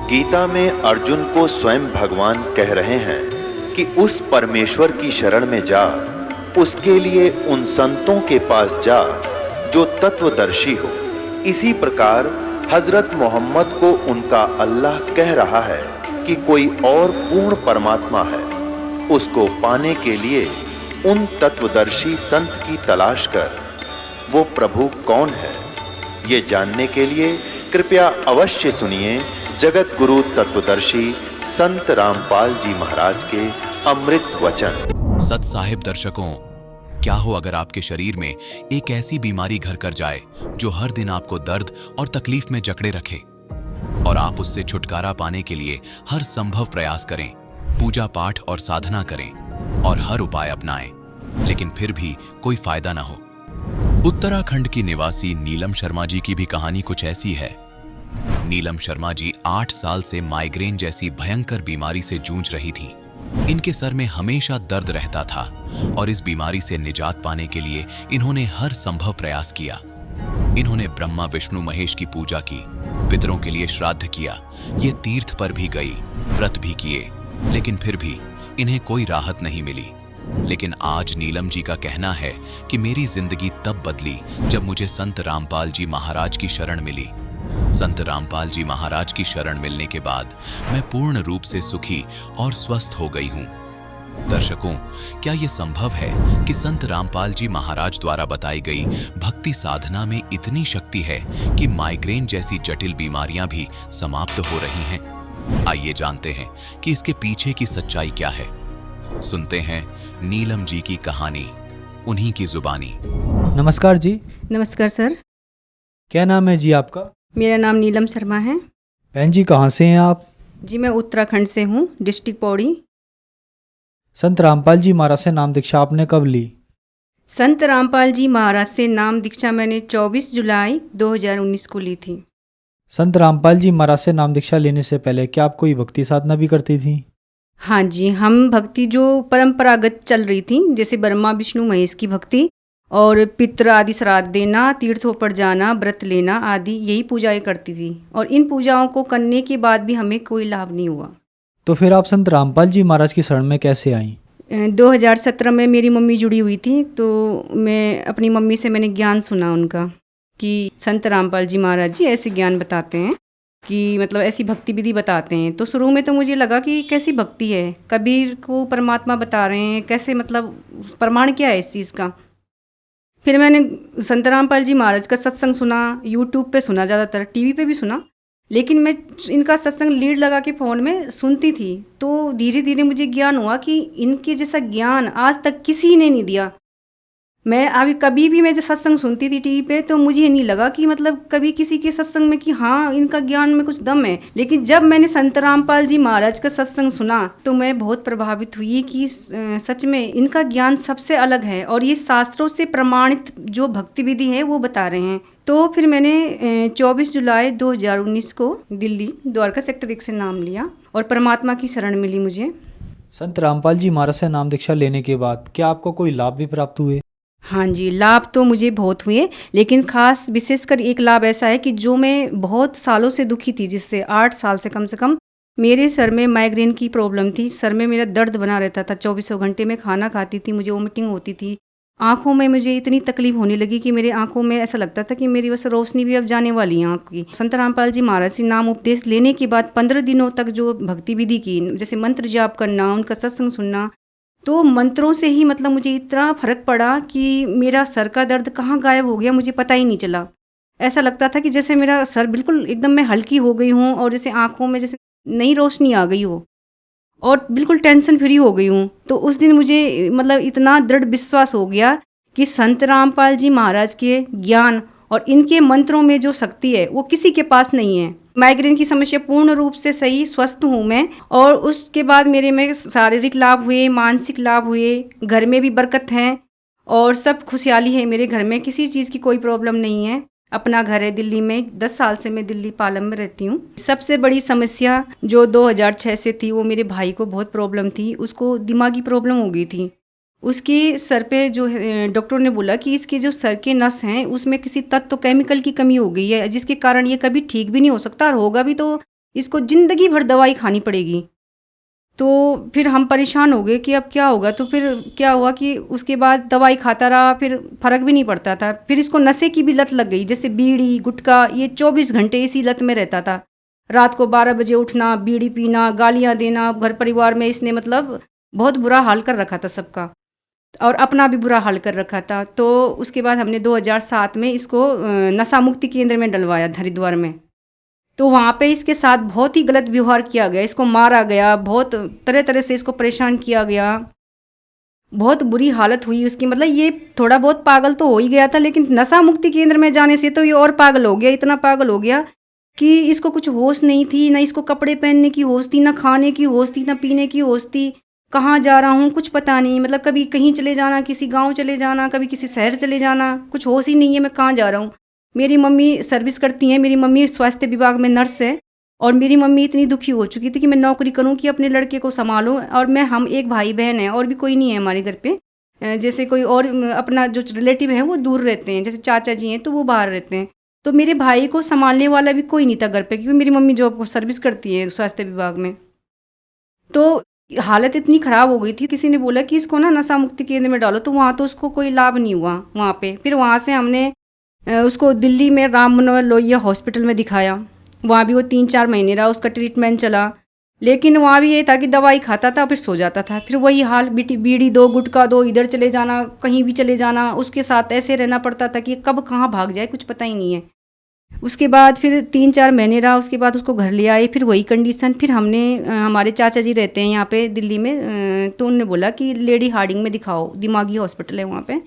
गीता में अर्जुन को स्वयं भगवान कह रहे हैं कि उस परमेश्वर की शरण में जा, उसके लिए उन संतों के पास जा जो तत्वदर्शी हो। इसी प्रकार हजरत मोहम्मद को उनका अल्लाह कह रहा है कि कोई और पूर्ण परमात्मा है, उसको पाने के लिए उन तत्वदर्शी संत की तलाश कर। वो प्रभु कौन है, ये जानने के लिए कृपया अवश्य सुनिए जगत गुरु तत्वदर्शी संत रामपाल जी महाराज के अमृत वचन। सत साहिब दर्शकों, क्या हो अगर आपके शरीर में एक ऐसी बीमारी घर कर जाए जो हर दिन आपको दर्द और तकलीफ में जकड़े रखे और आप उससे छुटकारा पाने के लिए हर संभव प्रयास करें, पूजा पाठ और साधना करें और हर उपाय अपनाएं, लेकिन फिर भी कोई फायदा ना हो। उत्तराखंड की निवासी नीलम शर्मा जी की भी कहानी कुछ ऐसी है। नीलम शर्मा जी 8 साल से माइग्रेन जैसी भयंकर बीमारी से जूझ रही थी। इनके सर में हमेशा दर्द रहता था और इस बीमारी से निजात पाने के लिए इन्होंने हर संभव प्रयास किया। इन्होंने ब्रह्मा विष्णु महेश की पूजा की, पितरों के लिए श्राद्ध किया, ये तीर्थ पर भी गई, व्रत भी किए, लेकिन फिर भी इन्हें कोई राहत नहीं मिली। लेकिन आज नीलम जी का कहना है कि मेरी जिंदगी तब बदली जब मुझे संत रामपाल जी महाराज की शरण मिली। संत रामपाल जी महाराज की शरण मिलने के बाद मैं पूर्ण रूप से सुखी और स्वस्थ हो गई हूँ। दर्शकों, क्या ये संभव है कि संत रामपाल जी महाराज द्वारा बताई गई भक्ति साधना में इतनी शक्ति है कि माइग्रेन जैसी जटिल बीमारियां भी समाप्त हो रही हैं? आइए जानते हैं कि इसके पीछे की सच्चाई क्या है। सुनते हैं नीलम जी की कहानी, उन्हीं की जुबानी। नमस्कार जी। नमस्कार सर। क्या नाम है जी आपका? मेरा नाम नीलम शर्मा है। बहन जी कहाँ से हैं आप? जी मैं उत्तराखंड से हूँ, डिस्ट्रिक्ट पौड़ी। संत रामपाल जी महाराज से नाम दीक्षा आपने कब ली? संत रामपाल जी महाराज से नाम दीक्षा मैंने 24 जुलाई 2019 को ली थी। संत रामपाल जी महाराज से नाम दीक्षा लेने से पहले क्या आप कोई भक्ति साधना भी करती थी? हाँ जी, हम भक्ति जो परंपरागत चल रही थी, जैसे ब्रह्मा विष्णु महेश की भक्ति और पितृ आदि श्राद्ध देना, तीर्थों पर जाना, व्रत लेना आदि, यही पूजाएं करती थी। और इन पूजाओं को करने के बाद भी हमें कोई लाभ नहीं हुआ। तो फिर आप संत रामपाल जी महाराज की शरण में कैसे आई? 2017 में मेरी मम्मी जुड़ी हुई थी, तो मैं अपनी मम्मी से मैंने ज्ञान सुना उनका कि संत रामपाल जी महाराज जी ऐसे ज्ञान बताते हैं कि मतलब ऐसी भक्ति विधि बताते हैं। तो शुरू में तो मुझे लगा कि कैसी भक्ति है, कबीर को परमात्मा बता रहे हैं, कैसे मतलब प्रमाण क्या है इस चीज़ का। फिर मैंने संत रामपाल जी महाराज का सत्संग सुना, यूट्यूब पे सुना, ज़्यादातर टीवी पे भी सुना, लेकिन मैं इनका सत्संग लीड लगा के फ़ोन में सुनती थी। तो धीरे धीरे मुझे ज्ञान हुआ कि इनके जैसा ज्ञान आज तक किसी ने नहीं दिया। मैं अभी कभी भी मैं जब सत्संग सुनती थी टीवी पे, तो मुझे नहीं लगा कि मतलब कभी किसी के सत्संग में कि हाँ इनका ज्ञान में कुछ दम है। लेकिन जब मैंने संत रामपाल जी महाराज का सत्संग सुना तो मैं बहुत प्रभावित हुई कि सच में इनका ज्ञान सबसे अलग है और ये शास्त्रों से प्रमाणित जो भक्ति विधि है वो बता रहे हैं। तो फिर मैंने 24 जुलाई 2019 को दिल्ली द्वारका सेक्टर 1 से नाम लिया और परमात्मा की शरण मिली मुझे। संत रामपाल जी महाराज से नाम दीक्षा लेने के बाद क्या आपको कोई लाभ भी प्राप्त हुए? हाँ जी, लाभ तो मुझे बहुत हुए, लेकिन खास विशेषकर एक लाभ ऐसा है कि जो मैं बहुत सालों से दुखी थी, जिससे 8 साल से कम मेरे सर में माइग्रेन की प्रॉब्लम थी। सर में मेरा दर्द बना रहता था, 24 घंटे में खाना खाती थी, मुझे वोमिटिंग होती थी। आँखों में मुझे इतनी तकलीफ होने लगी कि मेरे आँखों में ऐसा लगता था कि मेरी बस रोशनी भी अब जाने वाली है आँख की। संत रामपाल जी महाराज से नाम उपदेश लेने के बाद 15 दिनों तक जो भक्ति विधि की, जैसे मंत्र जाप करना, उनका सत्संग सुनना, तो मंत्रों से ही मतलब मुझे इतना फर्क पड़ा कि मेरा सर का दर्द कहाँ गायब हो गया मुझे पता ही नहीं चला। ऐसा लगता था कि जैसे मेरा सर बिल्कुल एकदम मैं हल्की हो गई हूँ और जैसे आँखों में जैसे नई रोशनी आ गई हो और बिल्कुल टेंशन फ्री हो गई हूँ। तो उस दिन मुझे मतलब इतना दृढ़ विश्वास हो गया कि संत रामपाल जी महाराज के ज्ञान और इनके मंत्रों में जो शक्ति है वो किसी के पास नहीं है। माइग्रेन की समस्या पूर्ण रूप से सही, स्वस्थ हूँ मैं। और उसके बाद मेरे में शारीरिक लाभ हुए, मानसिक लाभ हुए, घर में भी बरकत है और सब खुशहाली है मेरे घर में, किसी चीज़ की कोई प्रॉब्लम नहीं है। अपना घर है दिल्ली में, 10 साल से मैं दिल्ली पालम में रहती हूँ। सबसे बड़ी समस्या जो 2006 से थी वो मेरे भाई को बहुत प्रॉब्लम थी, उसको दिमागी प्रॉब्लम हो गई थी। उसके सर पे जो डॉक्टर ने बोला कि इसके जो सर के नस हैं उसमें किसी तत्व केमिकल की कमी हो गई है, जिसके कारण ये कभी ठीक भी नहीं हो सकता और होगा भी तो इसको ज़िंदगी भर दवाई खानी पड़ेगी। तो फिर हम परेशान हो गए कि अब क्या होगा। तो फिर क्या हुआ कि उसके बाद दवाई खाता रहा, फिर फ़र्क भी नहीं पड़ता था। फिर इसको नशे की भी लत लग गई, जैसे बीड़ी गुटखा, ये 24 घंटे इसी लत में रहता था। रात को 12 बजे उठना, बीड़ी पीना, गालियाँ देना, घर परिवार में इसने मतलब बहुत बुरा हाल कर रखा था सबका, और अपना भी बुरा हाल कर रखा था। तो उसके बाद हमने 2007 में इसको नशा मुक्ति केंद्र में डलवाया हरिद्वार में। तो वहाँ पे इसके साथ बहुत ही गलत व्यवहार किया गया, इसको मारा गया, बहुत तरह तरह से इसको परेशान किया गया, बहुत बुरी हालत हुई उसकी। मतलब ये थोड़ा बहुत पागल तो हो ही गया था, लेकिन नशा मुक्ति केंद्र में जाने से तो ये और पागल हो गया, इतना पागल हो गया कि इसको कुछ होश नहीं थी, ना इसको कपड़े पहनने की होश थी, ना खाने की होश थी, ना पीने की होश थी। कहाँ जा रहा हूँ कुछ पता नहीं, मतलब कभी कहीं चले जाना, किसी गांव चले जाना, कभी किसी शहर चले जाना, कुछ होश ही नहीं है मैं कहाँ जा रहा हूँ। मेरी मम्मी सर्विस करती हैं, मेरी मम्मी स्वास्थ्य विभाग में नर्स है, और मेरी मम्मी इतनी दुखी हो चुकी थी कि मैं नौकरी करूं कि अपने लड़के को संभालूं, और हम एक भाई बहन हैं, और भी कोई नहीं है हमारे घर पे। जैसे कोई और अपना जो रिलेटिव हैं वो दूर रहते हैं, जैसे चाचा जी हैं तो वो बाहर रहते हैं। तो मेरे भाई को संभालने वाला भी कोई नहीं था घर पे, क्योंकि मेरी मम्मी जॉब सर्विस करती है स्वास्थ्य विभाग में। तो हालत इतनी ख़राब हो गई थी, किसी ने बोला कि इसको ना नशा मुक्ति केंद्र में डालो, तो वहाँ तो उसको कोई लाभ नहीं हुआ वहाँ पे। फिर वहाँ से हमने उसको दिल्ली में राम मनोहर लोहिया हॉस्पिटल में दिखाया। वहाँ भी वो 3-4 महीने रहा, उसका ट्रीटमेंट चला, लेकिन वहाँ भी ये था कि दवाई खाता था फिर सो जाता था। फिर वही हाल, बीड़ी दो, गुटखा दो, इधर चले जाना, कहीं भी चले जाना, उसके साथ ऐसे रहना पड़ता था कि कब कहाँ भाग जाए कुछ पता ही नहीं है। उसके बाद फिर 3-4 महीने रहा, उसके बाद उसको घर ले आए, फिर वही कंडीशन। फिर हमने हमारे चाचा जी रहते हैं यहाँ पे दिल्ली में, तो उन्होंने बोला कि लेडी हार्डिंग में दिखाओ, दिमागी हॉस्पिटल है वहाँ पे,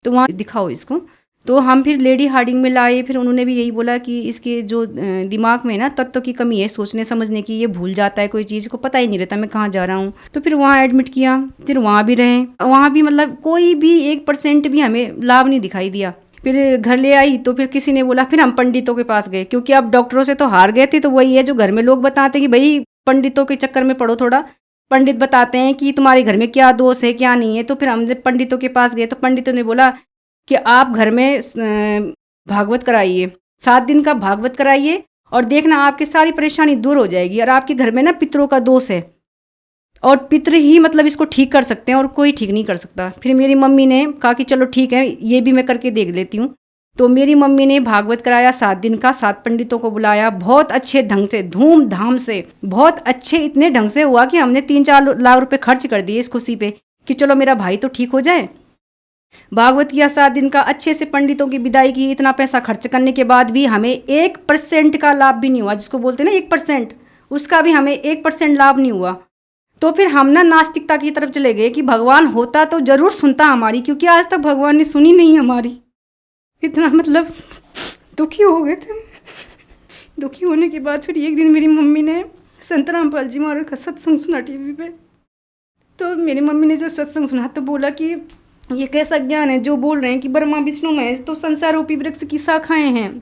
तो वहाँ दिखाओ इसको। तो हम फिर लेडी हार्डिंग में लाए। फिर उन्होंने भी यही बोला कि इसके जो दिमाग में ना तत्व की कमी है, सोचने समझने की, ये भूल जाता है कोई चीज़ को, पता ही नहीं रहता मैं कहाँ जा रहा हूँ। तो फिर वहाँ एडमिट किया, फिर वहाँ भी रहे, वहाँ भी मतलब कोई भी 1% भी हमें लाभ नहीं दिखाई दिया। फिर घर ले आई तो फिर किसी ने बोला, फिर हम पंडितों के पास गए, क्योंकि अब डॉक्टरों से तो हार गए थे। तो वही है जो घर में लोग बताते कि भाई पंडितों के चक्कर में पड़ो थोड़ा, पंडित बताते हैं कि तुम्हारे घर में क्या दोष है क्या नहीं है। तो फिर हम जब पंडितों के पास गए तो पंडितों ने बोला कि आप घर में भागवत कराइए, 7 दिन का भागवत कराइए, और देखना आपकी सारी परेशानी दूर हो जाएगी। और आपके घर में ना पितरों का दोष है, और पितर ही मतलब इसको ठीक कर सकते हैं, और कोई ठीक नहीं कर सकता। फिर मेरी मम्मी ने कहा कि चलो ठीक है, ये भी मैं करके देख लेती हूँ। तो मेरी मम्मी ने भागवत कराया 7 दिन का, 7 पंडितों को बुलाया, बहुत अच्छे ढंग से, धूमधाम से, बहुत अच्छे, इतने ढंग से हुआ कि हमने 3-4 लाख रुपए खर्च कर दिए इस खुशी पे कि चलो मेरा भाई तो ठीक हो जाए। भागवत किया 7 दिन का, अच्छे से पंडितों की विदाई की। इतना पैसा खर्च करने के बाद भी हमें 1% का लाभ भी नहीं हुआ, जिसको बोलते हैं ना 1%, उसका भी हमें 1% लाभ नहीं हुआ। तो फिर हम ना नास्तिकता की तरफ चले गए कि भगवान होता तो ज़रूर सुनता हमारी, क्योंकि आज तक भगवान ने सुनी नहीं हमारी। इतना मतलब दुखी हो गए थे। दुखी होने के बाद फिर एक दिन मेरी मम्मी ने संत रामपाल जी महाराज का सत्संग सुना टीवी पे। तो मेरी मम्मी ने जब सत्संग सुना तो बोला कि ये कैसा ज्ञान है जो बोल रहे हैं कि ब्रह्मा विष्णु महेश तो संसार रूपी वृक्ष की शाखाएं हैं,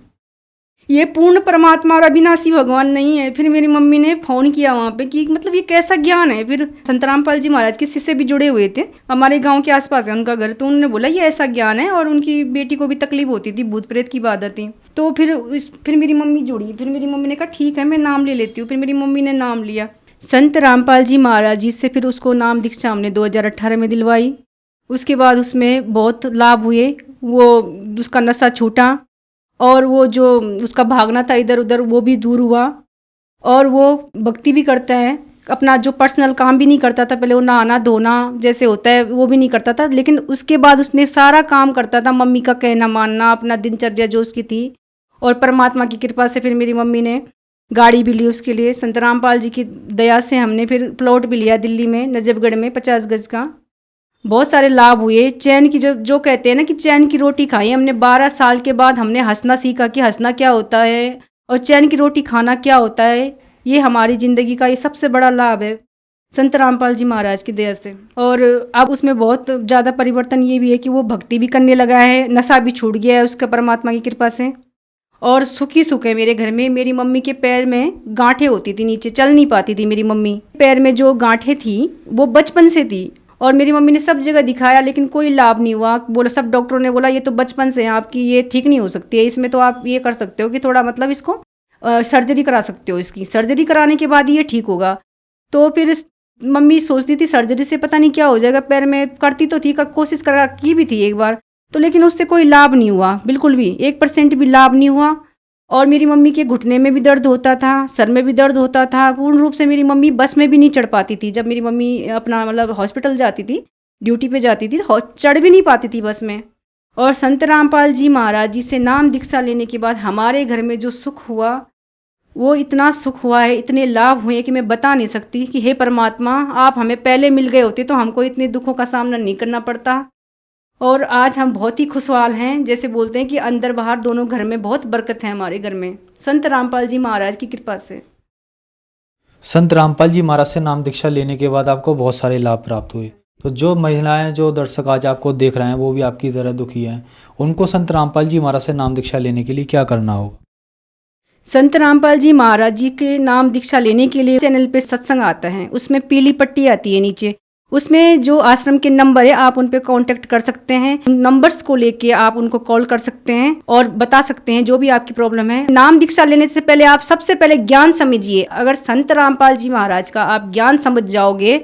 ये पूर्ण परमात्मा और अविनाशी भगवान नहीं है। फिर मेरी मम्मी ने फ़ोन किया वहाँ पे कि मतलब ये कैसा ज्ञान है। फिर संत रामपाल जी महाराज के शिष्य भी जुड़े हुए थे, हमारे गांव के आसपास है उनका घर। तो उन्होंने बोला ये ऐसा ज्ञान है, और उनकी बेटी को भी तकलीफ होती थी, भूत प्रेत की बात थी। तो फिर मेरी मम्मी जुड़ी। फिर मेरी मम्मी ने कहा ठीक है मैं नाम ले लेती हूँ। फिर मेरी मम्मी ने नाम लिया संत रामपाल जी महाराज जी से। फिर उसको नाम दीक्षा हमने 2018 में दिलवाई। उसके बाद उसमें बहुत लाभ हुए, वो उसका नशा छूटा, और वो जो उसका भागना था इधर उधर वो भी दूर हुआ, और वो भक्ति भी करता है। अपना जो पर्सनल काम भी नहीं करता था पहले, वो नहाना धोना जैसे होता है वो भी नहीं करता था, लेकिन उसके बाद उसने सारा काम करता था, मम्मी का कहना मानना, अपना दिनचर्या जो उसकी थी। और परमात्मा की कृपा से फिर मेरी मम्मी ने गाड़ी भी ली उसके लिए। संत रामपाल जी की दया से हमने फिर प्लॉट भी लिया दिल्ली में नजफगढ़ में 50 गज का। बहुत सारे लाभ हुए। चैन की जो कहते हैं ना कि चैन की रोटी खाई हमने। 12 साल के बाद हमने हंसना सीखा कि हंसना क्या होता है और चैन की रोटी खाना क्या होता है। ये हमारी ज़िंदगी का ये सबसे बड़ा लाभ है संत रामपाल जी महाराज की दया से। और अब उसमें बहुत ज़्यादा परिवर्तन ये भी है कि वो भक्ति भी करने लगा है, नशा भी छूट गया है उसका परमात्मा की कृपा से, और सुखी सुख है मेरे घर में। मेरी मम्मी के पैर में गांठें होती थी, नीचे चल नहीं पाती थी मेरी मम्मी। पैर में जो गांठें थी वो बचपन से थी, और मेरी मम्मी ने सब जगह दिखाया लेकिन कोई लाभ नहीं हुआ। बोला, सब डॉक्टरों ने बोला ये तो बचपन से है आपकी, ये ठीक नहीं हो सकती है, इसमें तो आप ये कर सकते हो कि थोड़ा मतलब इसको सर्जरी करा सकते हो, इसकी सर्जरी कराने के बाद ये ठीक होगा। तो फिर मम्मी सोचती थी सर्जरी से पता नहीं क्या हो जाएगा पैर में, करती तो थी, कोशिश करा की भी थी एक बार तो, लेकिन उससे कोई लाभ नहीं हुआ, बिल्कुल भी 1% भी लाभ नहीं हुआ। और मेरी मम्मी के घुटने में भी दर्द होता था, सर में भी दर्द होता था, पूर्ण रूप से मेरी मम्मी बस में भी नहीं चढ़ पाती थी। जब मेरी मम्मी अपना मतलब हॉस्पिटल जाती थी, ड्यूटी पे जाती थी, चढ़ भी नहीं पाती थी बस में। और संत रामपाल जी महाराज जी से नाम दीक्षा लेने के बाद हमारे घर में जो सुख हुआ, वो इतना सुख हुआ है, इतने लाभ हुए कि मैं बता नहीं सकती कि हे परमात्मा, आप हमें पहले मिल गए होते तो हमको इतने दुखों का सामना नहीं करना पड़ता। और आज हम बहुत ही खुशहाल हैं, जैसे बोलते हैं कि अंदर बाहर दोनों घर में बहुत बरकत है हमारे घर में, संत रामपाल जी महाराज की कृपा से। संत रामपाल जी महाराज से नाम दीक्षा लेने के बाद आपको बहुत सारे लाभ प्राप्त हुए। तो जो महिलाएं, जो दर्शक आज आपको देख रहे हैं, वो भी आपकी तरह दुखी हैं, उनको संत रामपाल जी महाराज से नाम दीक्षा लेने के लिए क्या करना होगा? संत रामपाल जी महाराज जी के नाम दीक्षा लेने के लिए चैनल पे सत्संग आता है, उसमें पीली पट्टी आती है नीचे, उसमें जो आश्रम के नंबर है आप उन पे कांटेक्ट कर सकते हैं। नंबर्स को लेके आप उनको कॉल कर सकते हैं और बता सकते हैं जो भी आपकी प्रॉब्लम है। नाम दीक्षा लेने से पहले आप सबसे पहले ज्ञान समझिए। अगर संत रामपाल जी महाराज का आप ज्ञान समझ जाओगे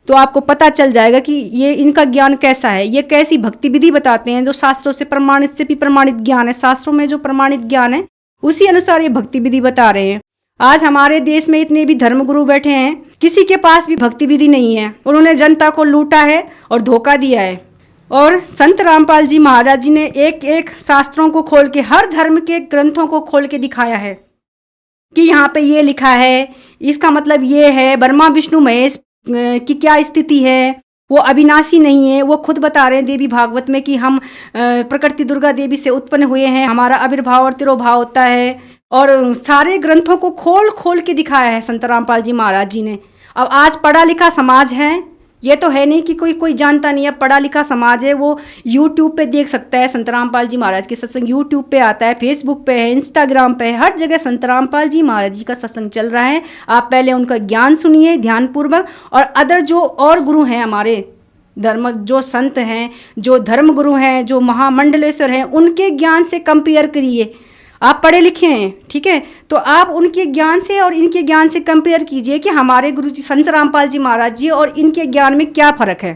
तो आपको पता चल जाएगा कि ये इनका ज्ञान कैसा है, ये कैसी भक्ति विधि बताते हैं, जो शास्त्रों से प्रमाणित से भी प्रमाणित ज्ञान है। शास्त्रों में जो प्रमाणित ज्ञान है उसी अनुसार ये भक्ति विधि बता रहे हैं। आज हमारे देश में इतने भी धर्मगुरु बैठे हैं, किसी के पास भी भक्ति विधि नहीं है, उन्होंने जनता को लूटा है और धोखा दिया है। और संत रामपाल जी महाराज जी ने एक एक शास्त्रों को खोल के, हर धर्म के ग्रंथों को खोल के दिखाया है कि यहाँ पे ये लिखा है, इसका मतलब ये है। ब्रह्मा विष्णु महेश की क्या स्थिति है, वो अविनाशी नहीं है। वो खुद बता रहे हैं देवी भागवत में कि हम प्रकृति दुर्गा देवी से उत्पन्न हुए हैं, हमारा आविर्भाव और तिरोभाव होता है। और सारे ग्रंथों को खोल खोल के दिखाया है संत रामपाल जी महाराज जी ने। अब आज पढ़ा लिखा समाज है, ये तो है नहीं कि कोई जानता नहीं है, पढ़ा लिखा समाज है, वो यूट्यूब पे देख सकता है। संत रामपाल जी महाराज के सत्संग यूट्यूब पे आता है, फेसबुक पे है, इंस्टाग्राम पे है, हर जगह संत रामपाल जी महाराज जी का सत्संग चल रहा है। आप पहले उनका ज्ञान सुनिए ध्यानपूर्वक, और अदर जो और गुरु हैं हमारे धर्म, जो संत हैं, जो धर्म गुरु हैं, जो महामंडलेश्वर हैं, उनके ज्ञान से कंपेयर करिए। आप पढ़े लिखे हैं, ठीक है, तो आप उनके ज्ञान से और इनके ज्ञान से कंपेयर कीजिए कि हमारे गुरु जी संत रामपाल जी महाराज जी और इनके ज्ञान में क्या फ़र्क है।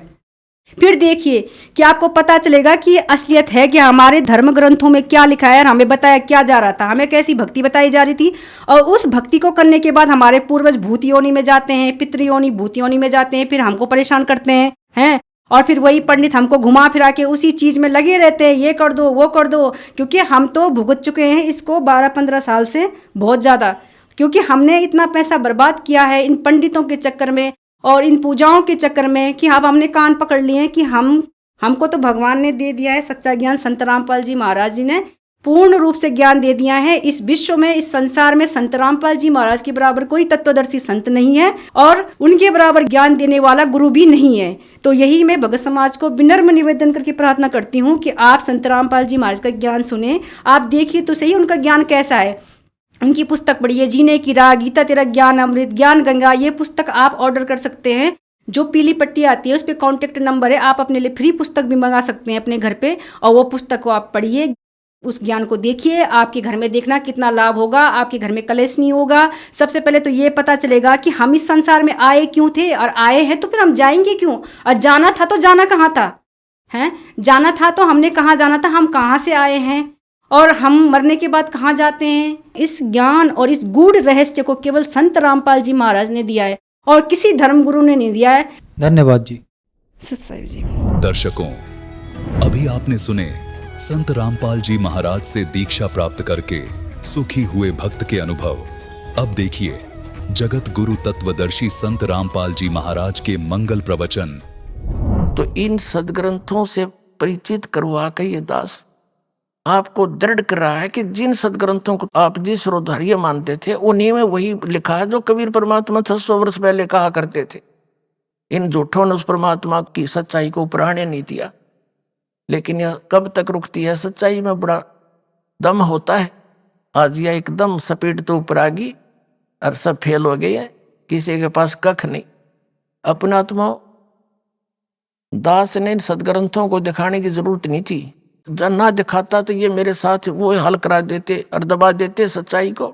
फिर देखिए कि आपको पता चलेगा कि असलियत है कि हमारे धर्म ग्रंथों में क्या लिखा है और हमें बताया क्या जा रहा था, हमें कैसी भक्ति बताई जा रही थी। और उस भक्ति को करने के बाद हमारे पूर्वज भूत योनि में जाते हैं, पितृयोनि भूत योनि में जाते हैं, फिर हमको परेशान करते हैं। और फिर वही पंडित हमको घुमा फिरा के उसी चीज़ में लगे रहते हैं, ये कर दो वो कर दो, क्योंकि हम तो भुगत चुके हैं इसको 12-15 साल से बहुत ज़्यादा, क्योंकि हमने इतना पैसा बर्बाद किया है इन पंडितों के चक्कर में और इन पूजाओं के चक्कर में कि अब हमने कान पकड़ लिए हैं कि हमको तो भगवान ने दे दिया है सच्चा ज्ञान। संत रामपाल जी महाराज जी ने पूर्ण रूप से ज्ञान दे दिया है। इस विश्व में, इस संसार में संत रामपाल जी महाराज के बराबर कोई तत्वदर्शी संत नहीं है और उनके बराबर ज्ञान देने वाला गुरु भी नहीं है। तो यही मैं भगत समाज को विनम्र निवेदन करके प्रार्थना करती हूँ कि आप संत रामपाल जी महाराज का ज्ञान सुने। आप देखिए तो सही उनका ज्ञान कैसा है। उनकी पुस्तक पढ़िए, जीने की राह, गीता तेरा ज्ञान अमृत, ज्ञान गंगा, ये पुस्तक आप ऑर्डर कर सकते हैं। जो पीली पट्टी आती है उस पर कॉन्टेक्ट नंबर है, आप अपने लिए फ्री पुस्तक भी मंगा सकते हैं अपने घर पे, और वो पुस्तक को आप पढ़िए, उस ज्ञान को देखिए। आपके घर में देखना कितना लाभ होगा, आपके घर में कलेश नहीं होगा। सबसे पहले तो ये पता चलेगा कि हम इस संसार में आए क्यों थे, और आए हैं तो फिर हम जाएंगे क्यों, और जाना था तो जाना कहाँ था, हैं जाना था तो हमने कहाँ जाना था, हम कहाँ से आए हैं और हम मरने के बाद कहाँ जाते हैं। इस ज्ञान और इस गूढ़ रहस्य को केवल संत रामपाल जी महाराज ने दिया है और किसी धर्मगुरु ने नहीं दिया है। धन्यवाद जी। सत्साई जी। दर्शकों, अभी आपने सुने संत रामपाल जी महाराज से दीक्षा प्राप्त करके सुखी हुए भक्त के अनुभव। अब देखिए जगत गुरु तत्वदर्शी संत रामपाल जी महाराज के मंगल प्रवचन। तो इन सदग्रंथों से परिचित करवा के ये दास आपको दृढ़ कर रहा है कि जिन सदग्रंथों को आप जिस सर्वधार्य मानते थे उन्हीं में वही लिखा है जो कबीर परमात्मा 600 वर्ष पहले कहा करते थे। इन झूठों ने उस परमात्मा की सच्चाई को प्राणे नहीं दिया, लेकिन यह कब तक रुकती है। सच्चाई में बड़ा दम होता है। आज यह एकदम सपेट तो ऊपर आ गई और सब फेल हो गए हैं, किसी के पास कख नहीं। अपनात्मा दास ने इन सदग्रंथों को दिखाने की जरूरत नहीं थी। जब ना दिखाता तो ये मेरे साथ वो हल करा देते और दबा देते सच्चाई को।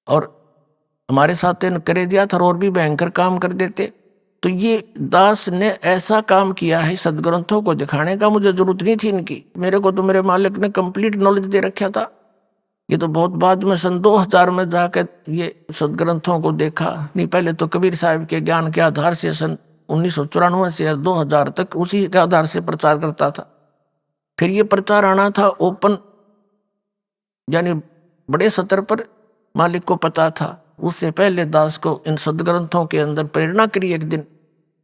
और हमारे साथ इन करे दिया था और भी भयंकर काम कर देते। तो ये दास ने ऐसा काम किया है सदग्रंथों को दिखाने का, मुझे जरूरत नहीं थी इनकी, मेरे को तो मेरे मालिक ने कंप्लीट नॉलेज दे रखा था। ये तो बहुत बाद में सन 2000 में जाकर ये सदग्रंथों को देखा, नहीं पहले तो कबीर साहब के ज्ञान के आधार से सन 1994 से 2000 तक उसी के आधार से प्रचार करता था। फिर ये प्रचार आना था ओपन, यानी बड़े स्तर पर, मालिक को पता था। उससे पहले दास को इन सदग्रंथों के अंदर प्रेरणा करी एक दिन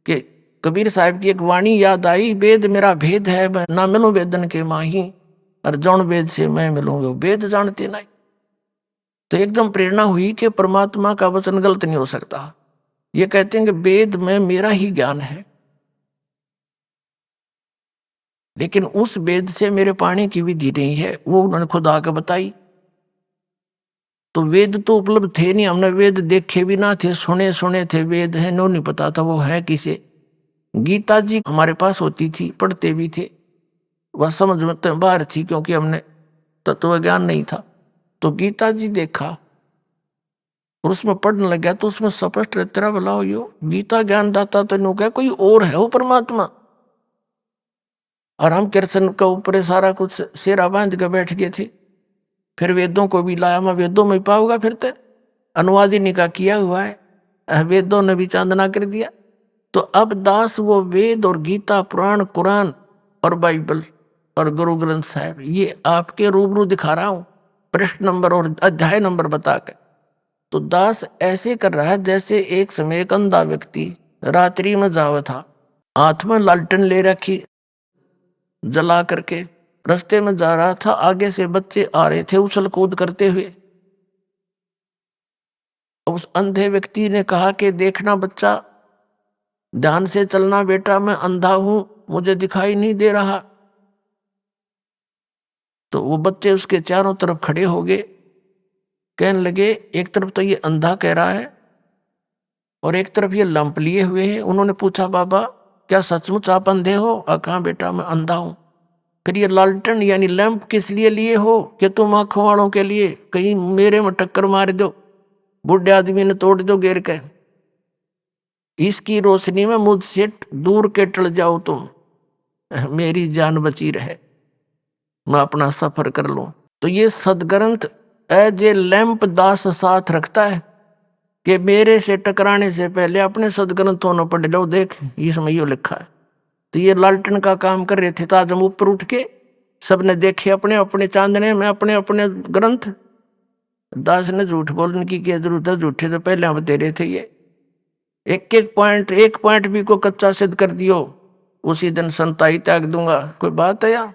कि कबीर साहब की एक वाणी याद आई, वेद मेरा भेद है, मैं ना मिलूं वेदन के माही, और जौन वेद से मैं मिलूं वो वेद जानते नहीं। तो एकदम प्रेरणा हुई कि परमात्मा का वचन गलत नहीं हो सकता। ये कहते हैं कि वेद में मेरा ही ज्ञान है, लेकिन उस वेद से मेरे पाने की विधि नहीं है, वो उन्होंने खुद आकर बताई। तो वेद तो उपलब्ध थे नहीं, हमने वेद देखे भी ना थे, सुने थे वेद है, नो नहीं पता था वो है किसे। गीता जी हमारे पास होती थी, पढ़ते भी थे, वह समझ में बाहर थी क्योंकि हमने तत्व ज्ञान नहीं था। तो गीता जी देखा और उसमें पढ़ने लगा तो उसमें स्पष्ट तेरा भला हो, यो गीता ज्ञान दाता तो नो क्या कोई और है वो परमात्मा। और हम कृष्ण के ऊपर सारा कुछ सेरा बांध के बैठ गए थे। फिर वेदों को भी लाया, मैं वेदों में पाऊंगा, फिर तो अनुवादिनी का किया हुआ है, वेदों ने भी चांदना कर दिया। तो अब दास वो वेद और गीता, पुराण, कुरान और बाइबल और गुरु ग्रंथ साहिब ये आपके रूबरू दिखा रहा हूं, पृष्ठ नंबर और अध्याय नंबर बताकर। तो दास ऐसे कर रहा है जैसे एक समय एक अंधा व्यक्ति रात्रि में जावा था, हाथ में लालटेन ले रखी, जला करके रास्ते में जा रहा था, आगे से बच्चे आ रहे थे उछल कूद करते हुए। उस अंधे व्यक्ति ने कहा कि देखना बच्चा, ध्यान से चलना बेटा, मैं अंधा हूं, मुझे दिखाई नहीं दे रहा। तो वो बच्चे उसके चारों तरफ खड़े हो गए, कहने लगे एक तरफ तो ये अंधा कह रहा है और एक तरफ ये लंप लिए हुए हैं। उन्होंने पूछा बाबा क्या सचमुच आप अंधे हो? कहा बेटा मैं अंधा हूं। फिर ये लालटेन यानी लैंप किस लिए लिए हो? कि तुम आंखों वालों के लिए, कहीं मेरे में टक्कर मार दो, बूढ़े आदमी ने तोड़ दो गिर के, इसकी रोशनी में मुझसे दूर के टल जाओ तुम, मेरी जान बची रहे, मैं अपना सफर कर लूं। तो ये सदग्रंथ एज ए लैंप दास साथ रखता है कि मेरे से टकराने से पहले अपने सदग्रंथों ने पढ़ लो, देख इसमें यो लिखा है। तो ये लालटेन का काम कर रहे थे, ताज हम ऊपर उठ के सबने देखे अपने अपने चांदने में अपने अपने ग्रंथ। दास ने झूठ बोलने की क्या जरूरत है, झूठे तो पहले हम दे रहे थे। ये एक पॉइंट भी को कच्चा सिद्ध कर दियो, उसी दिन संताई त्याग दूंगा। कोई बात है यार?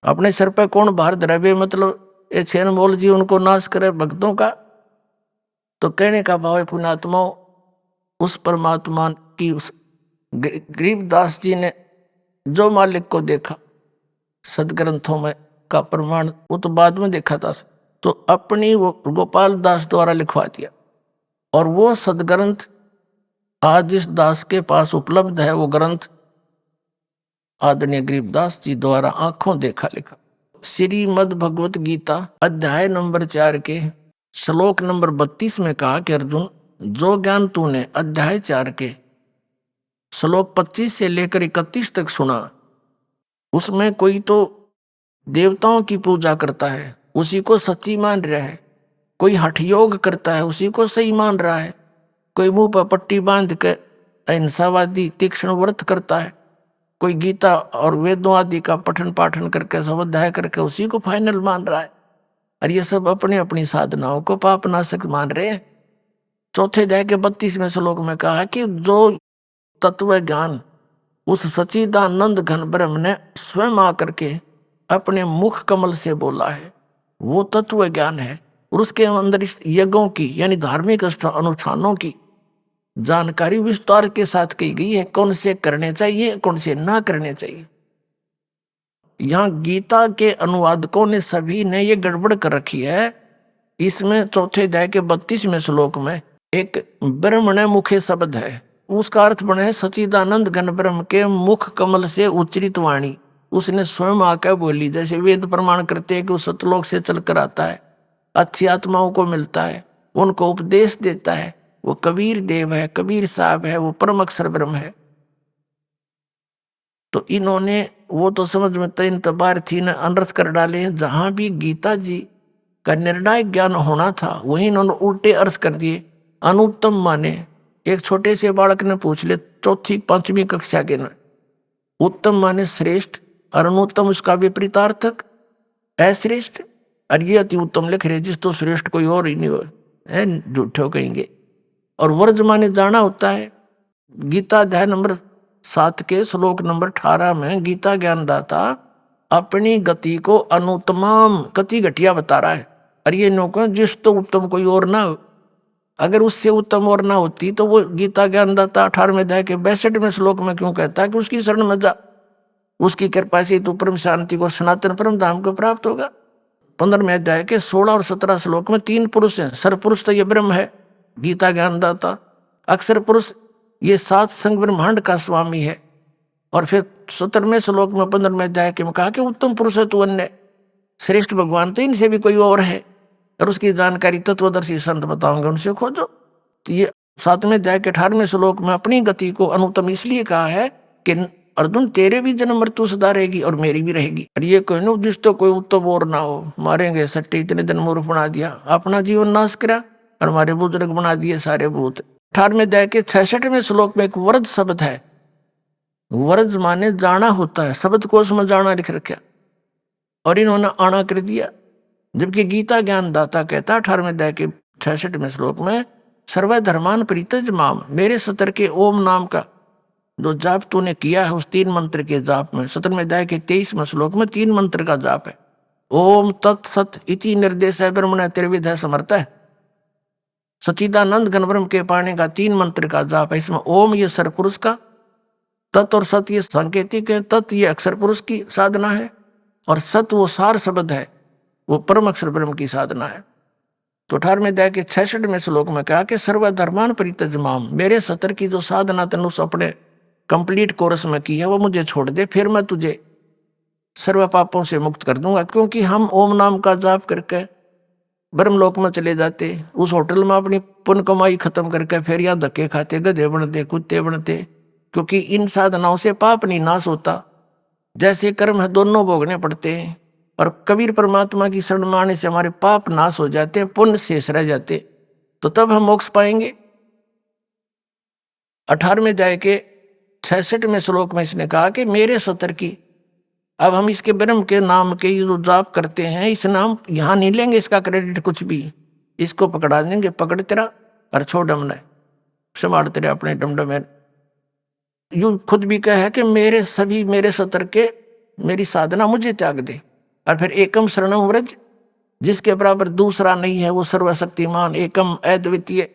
अपने सर पे कौन भार धरावे, मतलब ये छेन मोल जी उनको नाश करे भक्तों का। तो कहने का भाव है पुण्यात्माओं, उस परमात्मा की उस गरीबदास जी ने जो मालिक को देखा सदग्रंथों में का प्रमाण, वो तो बाद में देखा था, तो अपनी वो गोपाल दास द्वारा लिखवा दिया। और वो सदग्रंथ आज जिस दास के पास उपलब्ध है, वो ग्रंथ आदरणीय गरीबदास जी द्वारा आंखों देखा लिखा। श्रीमद् भगवत गीता अध्याय नंबर 4 के श्लोक नंबर 32 में कहा कि अर्जुन, जो ज्ञान तूने अध्याय 4 के श्लोक 25 से लेकर 31 तक सुना, उसमें कोई तो देवताओं की पूजा करता है, उसी को सच्ची मान रहा है, कोई हठ योग करता है, उसी को सही मान रहा है, कोई मुंह पर पट्टी बांध कर अहिंसावादी तीक्ष्ण व्रत करता है, कोई गीता और वेदों आदि का पठन पाठन करके स्वाध्याय करके उसी को फाइनल मान रहा है। और ये सब अपनी अपनी साधनाओं को पाप नाशक मान रहे हैं। चौथे अध्याय के 32वें श्लोक में कहा कि जो तत्व ज्ञान उस सच्चिदानंद घन ब्रह्म ने स्वयं आकर के अपने मुख कमल से बोला है, वो तत्व ज्ञान है। और उसके अंदर इस यज्ञों की यानी धार्मिक अनुष्ठानों की जानकारी विस्तार के साथ की गई है, कौन से करने चाहिए कौन से ना करने चाहिए। यहाँ गीता के अनुवादकों ने सभी ने ये गड़बड़ कर रखी है। इसमें चौथे अध्याय के 32वें श्लोक में एक ब्रह्मण मुखे शब्द है, उसका अर्थ बने सच्चिदानंद घन ब्रह्म के मुख कमल से उच्चरित वाणी। उसने स्वयं आकर बोली, जैसे वेद प्रमाण करते हैं कि वो सतलोक से चलकर आता है, अच्छी आत्माओं को मिलता है, उनको उपदेश देता है। वो कबीर देव है, कबीर साहब है, वो परम अक्षर ब्रह्म है। तो इन्होंने वो तो समझ में तीन तबार थी न अनर्थ कर डाले हैं। जहां भी गीता जी का निर्णायक ज्ञान होना था वहीं इन्होंने उल्टे अर्थ कर दिए। अनुत्तम माने, एक छोटे से बालक ने पूछ ले, चौथी पांचवी कक्षा के न, उत्तम माने श्रेष्ठ और अनुत्तम उसका विपरीतार्थक अश्रेष्ठ। और ये अति उत्तम लिख रहे, जिस तो श्रेष्ठ कोई और ही नहीं हो, झूठे कहेंगे। और वर्ज माने जाना होता है। गीता अध्याय नंबर 7 के श्लोक नंबर 18 में गीता ज्ञानदाता अपनी गति को अनुत्तम गति घटिया बता रहा है। और ये नौकर जिस तो उत्तम कोई और ना हो, अगर उससे उत्तम और ना होती तो वो गीता ज्ञानदाता 18वें अध्याय के 62वें श्लोक में क्यों कहता है कि उसकी शरण में जा, उसकी कृपा से तो परम शांति को सनातन परम धाम को प्राप्त होगा। 15वें अध्याय के 16 और 17 श्लोक में 3 पुरुष हैं। सरपुरुष तो ये ब्रह्म है, गीता ज्ञानदाता। अक्षर पुरुष ये 7 संग ब्रह्मांड का स्वामी है। और फिर 17वें श्लोक में 15वें अध्याय के में कहा कि उत्तम पुरुष है तू अन्य, श्रेष्ठ भगवान तो इनसे भी कोई और है। और उसकी जानकारी तत्वदर्शी संत बताऊंगे, उनसे खोजो। तो ये 7वें अध्याय के 18वें श्लोक में अपनी गति को अनुत्तम इसलिए कहा है कि अर्जुन तेरे भी जन्म मृत्यु सदा रहेगी और मेरी भी रहेगी। और ये कोई न जिस तो कोई उत्तम और ना हो, मारेंगे सट्टे इतने दिन मूर्ख बना दिया, अपना जीवन नाश करा और हमारे बुजुर्ग बना दिए सारे भूत। 18वें अध्याय के 66वें श्लोक में एक वरद शब्द है। वरद माने जाना होता है, शब्द कोश में जाना लिख रखा और इन्होंने आना कर दिया। जबकि गीता ज्ञानदाता कहता 18वें अध्याय के 66वें श्लोक में सर्वधर्मान परित्यज माम, मेरे सतर के ओम नाम का जो जाप तूने किया है उस 3 मंत्र के जाप में 17वें अध्याय के 23वें श्लोक में 3 मंत्र का जाप है। ओम तत्सत इति निर्देश है ब्रह्मण त्रिविध समर्थ है। सच्चिदानंद घन ब्रह्म के पाने का 3 मंत्र का जाप है। इसमें ओम ये सरपुरुष का, तत् और सत ये सांकेतिक है, तत् ये अक्षर पुरुष की साधना है और सत वो सार शब्द है, वो परम अक्षर ब्रह्म की साधना है। तो 18वें अध्याय के 66वें श्लोक में कहा कि सर्वधर्मान परित्यज माम, मेरे सतर की जो साधना तनुष अपने कंप्लीट कोर्स में की है वो मुझे छोड़ दे, फिर मैं तुझे सर्व पापों से मुक्त कर दूंगा। क्योंकि हम ओम नाम का जाप करके ब्रह्मलोक में चले जाते, उस होटल में अपनी पुण्य कमाई खत्म करके फिर यहाँ धक्के खाते, गधे बनते, कुत्ते बनते। क्योंकि इन साधनाओं से पाप नहीं नाश होता, जैसे कर्म है दोनों भोगने पड़ते हैं। और कबीर परमात्मा की शरण में आने से हमारे पाप नाश हो जाते हैं, पुण्य शेष रह जाते, तो तब हम मोक्ष पाएंगे। 18वें अध्याय के 66वें श्लोक में इसने कहा कि मेरे सतर की, अब हम इसके ब्रह्म के नाम के जो जाप करते हैं, इस नाम यहाँ नहीं लेंगे इसका क्रेडिट कुछ भी, इसको पकड़ा देंगे, पकड़ तेरा और छोड़ डमना संभाल तेरे अपने डमडम। यूं खुद भी कहा है कि मेरे सभी मेरे सतर के मेरी साधना मुझे त्याग दे। और फिर एकम शरणम व्रज, जिसके बराबर दूसरा नहीं है, वो सर्वशक्तिमान एकम अद्वितीय,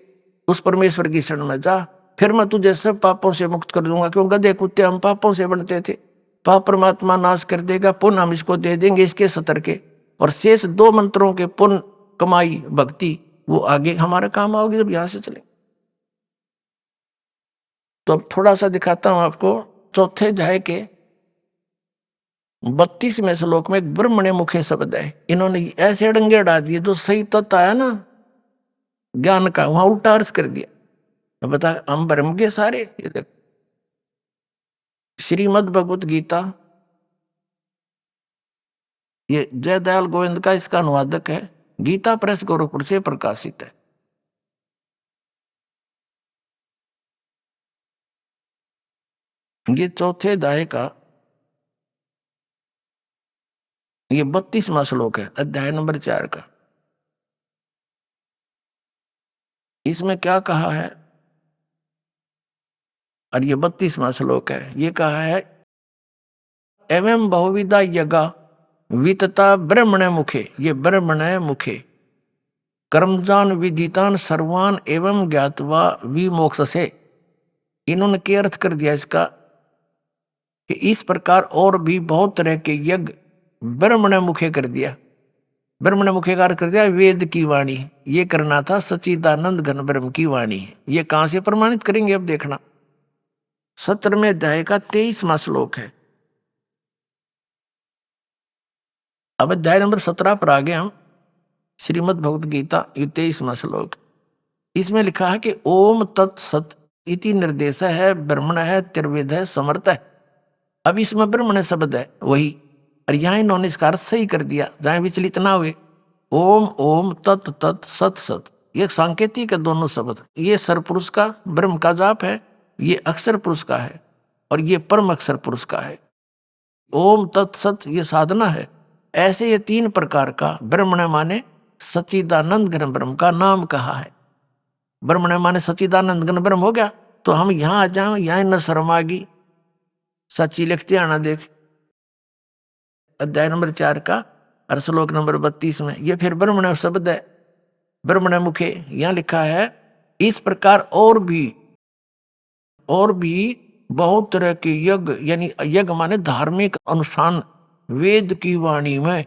उस परमेश्वर की शरण में जा, फिर मैं तुझे सब पापों से मुक्त कर दूंगा। क्यों गधे कुत्ते हम पापों से बनते थे, पाप परमात्मा नाश कर देगा, पुण्य हम इसको दे देंगे इसके सतर के, और शेष 2 मंत्रों के पुण्य कमाई भक्ति वो आगे हमारे काम आओगे जब यहां से चले। तो अब थोड़ा सा दिखाता हूं आपको। चौथे अध्याय के 32वें श्लोक में एक ब्रह्मण्य मुखे शब्द है। इन्होंने ऐसे डंगे अड़ा दिए, जो सही तत्व आया ना ज्ञान का, वहां उल्टा अर्थ कर दिया। तो बता हम ब्रह्म के सारे। ये देख श्रीमद् भगवत गीता, ये जयदयाल गोविंद का इसका अनुवादक है, गीता प्रेस गोरखपुर से प्रकाशित है। ये चौथे अध्याय का ये 32वां श्लोक है, अध्याय नंबर 4 का। इसमें क्या कहा है, और ये 32वां श्लोक है, ये कहा है एवं बहुविधा यज्ञा वितता ब्रह्मण्य मुखे, ये ब्रह्मण्य मुखे कर्मजान विदितान सर्वान एवं ज्ञातवा विमोक्ष से। इन्होंने क्या अर्थ कर दिया इसका कि इस प्रकार और भी बहुत तरह के यज्ञ ब्रह्मण्य मुखे कर दिया। ब्रह्मण्य मुखे का अर्थ कर दिया वेद की वाणी, ये करना था सच्चिदानंद घन ब्रह्म की वाणी। ये कहां से प्रमाणित करेंगे अब देखना। 17वें अध्याय का 23वां श्लोक है। अब अध्याय नंबर 17 पर आ गए हम। श्रीमद् भगवद गीता 23वां श्लोक। इसमें लिखा है कि ओम तत्सत इति निर्देश है, ब्रह्मण है, त्रिविध है, समर्थ है। अब इसमें ब्रह्मण शब्द है वही, और यहाँ इन्होंने इसका अर्थ सही कर दिया, जहां विचलित ना हुए। ओम ओम तत् तत् सत सत, ये सांकेतिक है दोनों शब्द। ये सरपुरुष का ब्रह्म का जाप है, ये अक्षर पुरुष का है, और ये परम अक्षर पुरुष का है। ओम तत्सत ये साधना है। ऐसे ये 3 प्रकार का ब्रह्मण माने सच्चिदानंद घन ब्रह्म का नाम कहा है। ब्रह्मण माने सच्चिदानंद घन ब्रह्म हो गया। तो हम यहां आ जाए, यहां न शर्म आ गई। सच्ची लिखते आना देख अध्याय नंबर 4 का और श्लोक नंबर 32 में, ये फिर ब्रह्मण शब्द है, ब्रह्मण मुखे। यहां लिखा है इस प्रकार और भी बहुत तरह के यज्ञ, यानी यज्ञ माने धार्मिक अनुष्ठान वेद की वाणी में,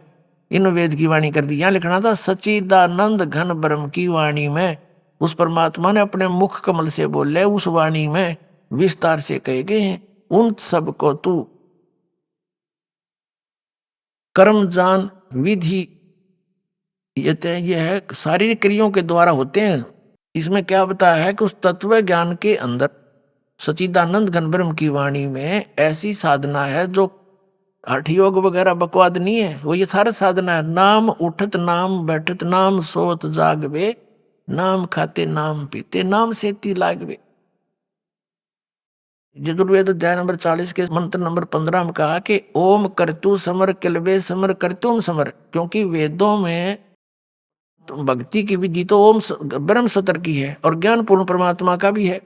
इन वेद की वाणी कर दी। यहां लिखना था सच्चिदानंद घन ब्रह्म की वाणी में, उस परमात्मा ने अपने मुख कमल से बोले, उस वाणी में विस्तार से कहे गए हैं। उन सब को तू कर्म जान विधि, ये है शारीरिक क्रियाओं के द्वारा होते हैं। इसमें क्या बताया है कि उस तत्व ज्ञान के अंदर सच्चिदानंद घन ब्रह्म की वाणी में ऐसी साधना है जो हठ योग वगैरह बकवाद नहीं है, वो ये सारा साधना है। नाम उठत नाम बैठत नाम सोत जागवे, नाम खाते नाम पीते नाम सेती लागवे। यजुर्वेद अध्याय नंबर 40 के मंत्र नंबर 15 में कहा कि ओम करतु समर किलबे समर करतुम समर, क्योंकि वेदों में भक्ति की विधि तो ओम ब्रह्म सतर की है और ज्ञान पूर्ण परमात्मा का भी है।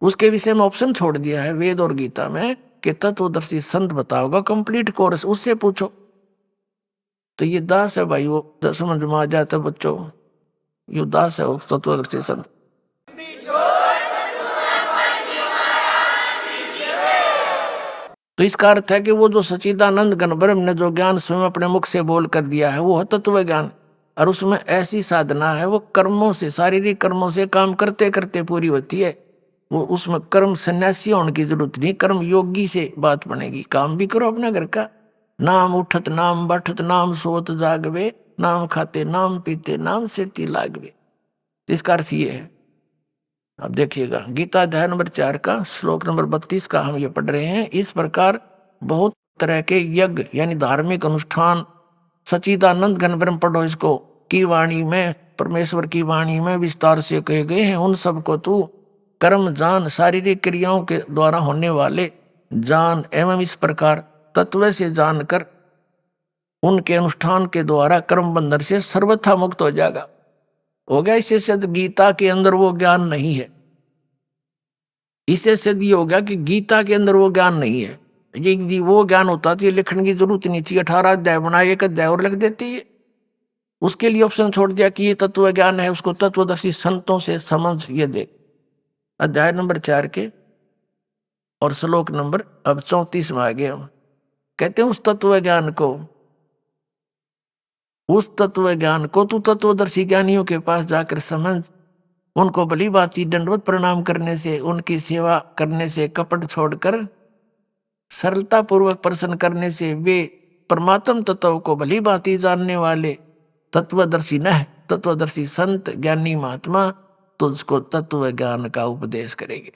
उसके विषय में ऑप्शन छोड़ दिया है वेद और गीता में कि तत्वदर्शी संत बताओगा कंप्लीट कोर्स, उससे पूछो। तो ये दास है भाई, वो समझ में आ जाता है बच्चों, ये दास है वो तत्वदर्शी संत। तो इसका अर्थ है कि वो जो सच्चिदानंद घन ब्रह्म ने जो ज्ञान स्वयं अपने मुख से बोल कर दिया है वो है तत्व ज्ञान। और उसमें ऐसी साधना है वो कर्मों से, शारीरिक कर्मों से काम करते करते पूरी होती है। वो उसमें कर्म सन्यासी होने की जरूरत नहीं, कर्म योगी से बात बनेगी। काम भी करो अपना घर का, नाम उठत नाम बैठत नाम सोत जागवे, नाम खाते नाम पीते नाम सेती लागवे। इसका अर्थ ये है। अब देखिएगा गीता अध्याय नंबर 4 का श्लोक नंबर 32 का हम ये पढ़ रहे हैं। इस प्रकार बहुत तरह के यज्ञ यानी धार्मिक अनुष्ठान सच्चिदानंद घन ब्रह्म पढ़ो इसको की वाणी में, परमेश्वर की वाणी में विस्तार से कहे गए हैं। उन सबको तू कर्म जान, शारीरिक क्रियाओं के द्वारा होने वाले जान एवं इस प्रकार तत्व से जानकर उनके अनुष्ठान के द्वारा कर्म बंधन से सर्वथा मुक्त हो जाएगा। हो गया। इससे सिद्ध गीता के अंदर वो ज्ञान नहीं है। इससे सिद्ध ये हो गया कि गीता के अंदर वो ज्ञान नहीं है। ये वो ज्ञान होता तो ये लिखने की जरूरत नहीं थी। 18 अध्याय बनाए, 1 अध्याय और लिख देती है। उसके लिए ऑप्शन छोड़ दिया कि ये तत्व ज्ञान है, उसको तत्वदर्शी संतों से समझ ये दे। अध्याय नंबर 4 के और श्लोक नंबर अब 34 में आ गए हम। कहते हैं उस तत्व ज्ञान को तू तत्वदर्शी ज्ञानियों के पास जाकर समझ। उनको भली भांति दंडवत प्रणाम करने से, उनकी सेवा करने से, कपट छोड़कर सरलता पूर्वक प्रसन्न करने से वे परमात्म तत्व को भली भांति जानने वाले तत्वदर्शी न तत्वदर्शी संत ज्ञानी महात्मा तुझको तत्व ज्ञान का उपदेश करेंगे।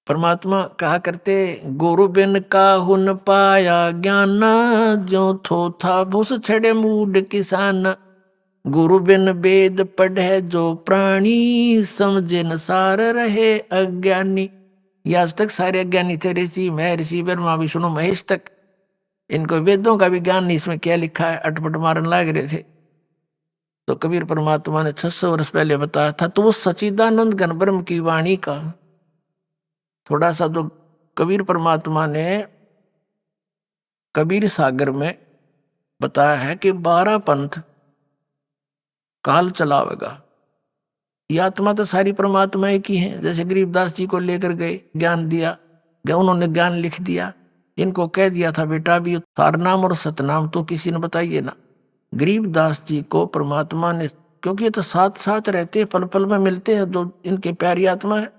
परमात्मा कहा करते गुरु बिन काहुन पाया ज्ञान, जो थो था भूस छड़े मूड किसान। गुरु बिन वेद पढ़े जो प्राणी, समझे न सार रहे अज्ञानी। ये आज तक सारे अज्ञानी थे, ऋषि महर्षि ब्रह्मा विष्णु महेश तक। इनको वेदों का भी ज्ञान नहीं, इसमें क्या लिखा है अटपट मारन लाग रहे थे। तो कबीर परमात्मा ने 600 वर्ष पहले बताया था। तो वो सच्चिदानंद घन ब्रह्म की वाणी का थोड़ा सा जो कबीर परमात्मा ने कबीर सागर में बताया है कि 12 पंथ काल चलावेगा। ये आत्मा तो सारी परमात्मा एक ही है। जैसे गरीबदास जी को लेकर गए, ज्ञान दिया, उन्होंने ज्ञान लिख दिया। इनको कह दिया था बेटा भी सारनाम और सतनाम तो किसी ने बताइए ना। गरीबदास जी को परमात्मा ने, क्योंकि ये तो साथ साथ रहते, पल पल में मिलते हैं, जो इनके प्यारी आत्मा है।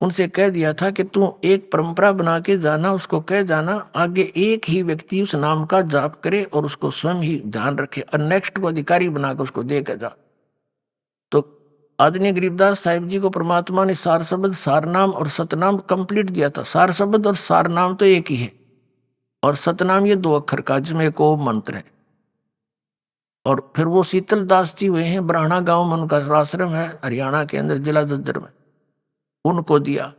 उनसे कह दिया था कि तू एक परंपरा बना के जाना, उसको कह जाना आगे एक ही व्यक्ति उस नाम का जाप करे और उसको स्वयं ही ध्यान रखे और नेक्स्ट को अधिकारी बना के उसको दे के जा। तो आदरणीय गरीबदास साहिब जी को परमात्मा ने सार शब्द, सार नाम और सतनाम कंप्लीट दिया था। सार शब्द और सार नाम तो एक ही है और सतनाम ये 2 अक्षर का, जिसमें एक ओम मंत्र है। और फिर वो शीतल दास जी हुए हैं, बराना गांव में उनका आश्रम है, हरियाणा के अंदर, जिला झज्जर में, उनको दिया।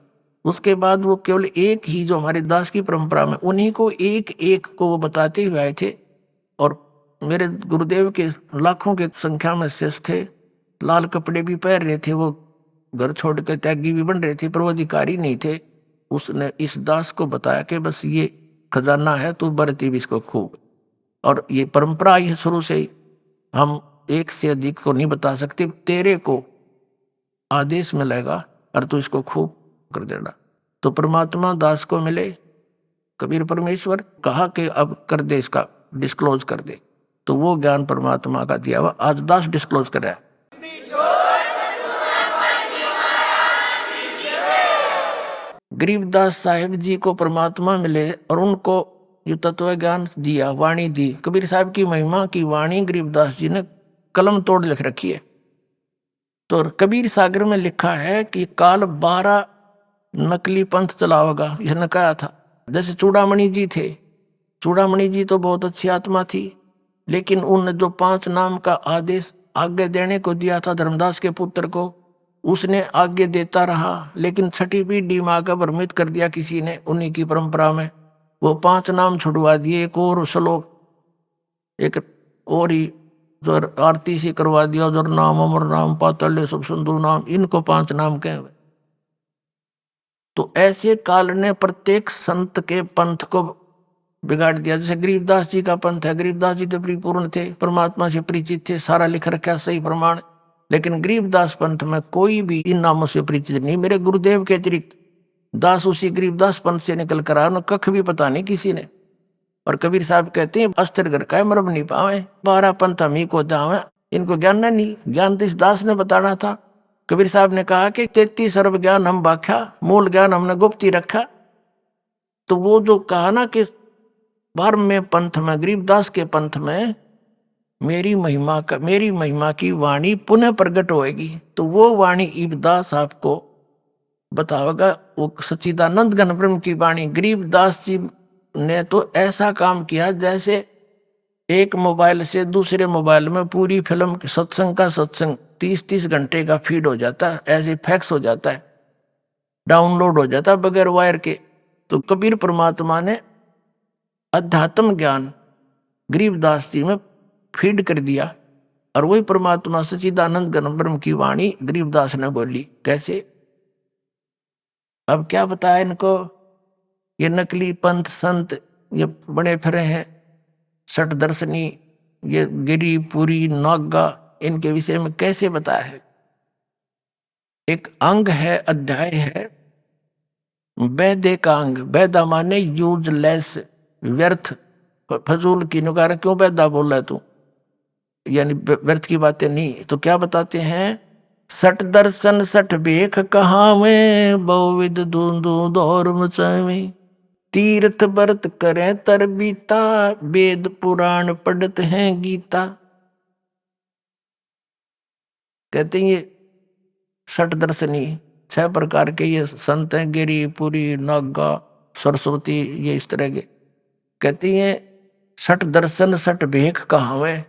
उसके बाद वो केवल एक ही, जो हमारे दास की परंपरा में, उन्हीं को एक एक को वो बताते हुए आए थे। और मेरे गुरुदेव के लाखों के संख्या में शिष्य थे, लाल कपड़े भी पहन रहे थे, वो घर छोड़ कर त्यागी भी बन रहे थे, पर वो अधिकारी नहीं थे। उसने इस दास को बताया कि बस ये खजाना है, तू बरती भी इसको खूब। और ये परंपरा ये शुरू से ही, हम एक से अधिक को नहीं बता सकते, तेरे को आदेश मिलेगा और तू इसको खूब कर देना। तो परमात्मा दास को मिले, कबीर परमेश्वर कहा कि अब कर दे, इसका डिस्क्लोज कर दे। तो वो ज्ञान परमात्मा का दिया हुआ आज दास डिस्क्लोज कर रहा है। गरीबदास साहिब जी को परमात्मा मिले और उनको जो तत्व ज्ञान दिया, वाणी दी। कबीर साहब की महिमा की वाणी गरीबदास जी ने कलम तोड़ लिख रखी है। तो कबीर सागर में लिखा है कि काल 12 नकली पंथ चलाओगा, इसने कहा था। जैसे चूड़ामणि जी थे, चूड़ामणि जी तो बहुत अच्छी आत्मा थी, लेकिन उन जो 5 नाम का आदेश आगे देने को दिया था धर्मदास के पुत्र को, उसने आगे देता रहा, लेकिन छठी पीढ़ी माँ का भ्रमित कर दिया किसी ने, उन्हीं की परंपरा में वो 5 नाम छुड़वा दिए। एक और श्लोक, एक और ही जो आरती से करवा दिया, जो नाम अमर नाम पातल्य सब सिंधु नाम, इनको 5 नाम कहे हुए। तो ऐसे काल ने प्रत्येक संत के पंथ को बिगाड़ दिया। जैसे गरीबदास जी का पंथ है, गरीबदास जी तो परिपूर्ण थे, परमात्मा से परिचित थे, सारा लिख रखा सही प्रमाण, लेकिन गरीबदास पंथ में कोई भी इन नामों से परिचित नहीं। मेरे गुरुदेव के अतिरिक्त दास उसी गरीबदास पंथ से निकल कर आया, कख भी पता नहीं किसी ने। और कबीर साहब कहते हैं अस्त्र घर का मरब नहीं पावे, 12 पंथ हम ही को जावे। इनको ज्ञान नहीं, ज्ञान तो इस दास ने बताना था। कबीर साहब ने कहा कि 33 अरब ज्ञान हम बाख्या, मूल ज्ञान हमने गुप्त ही रखा। तो वो जो कहा ना कि 12वें पंथ में, गरीबदास के पंथ में मेरी महिमा की वाणी पुनः प्रकट होएगी, तो वो वाणी इबदास आपको बतावेगा। वो सच्चिदानंद घन ब्रह्म की वाणी। गरीबदास जी ने तो ऐसा काम किया जैसे एक मोबाइल से दूसरे मोबाइल में पूरी फिल्म सत्संग का सत्संग 30-30 घंटे का फीड हो जाता है, ऐसे फैक्स हो जाता है, डाउनलोड हो जाता है बगैर वायर के। तो कबीर परमात्मा ने अध्यात्म ज्ञान गरीबदास जी में फीड कर दिया, और वही परमात्मा सच्चिदानंद घन ब्रह्म की वाणी गरीबदास ने बोली। कैसे? अब क्या बताया इनको? ये नकली पंथ संत ये बड़े फिरे हैं, सठ दर्शनी, ये गिरी पुरी नागा, इनके विषय में कैसे बताया है? एक अंग है, अध्याय है वैदे का अंग। वैदा माने यूजलेस, व्यर्थ, फजूल की नुकार। क्यों वैदा बोल रहा है तू, यानी व्यर्थ की बातें नहीं। तो क्या बताते हैं? सठ दर्शन सठ बेख कहावे, बहुविध धूंधू दौर मचावे, तीर्थ व्रत करें तर बीता, वेद पुराण पढ़त हैं गीता। कहते हैं ये 60 दर्शनी 6 प्रकार के ये संत हैं, गिरी पुरी नागा सरस्वती, ये इस तरह के। कहती हैं 60 दर्शन 60 भेख कहावे,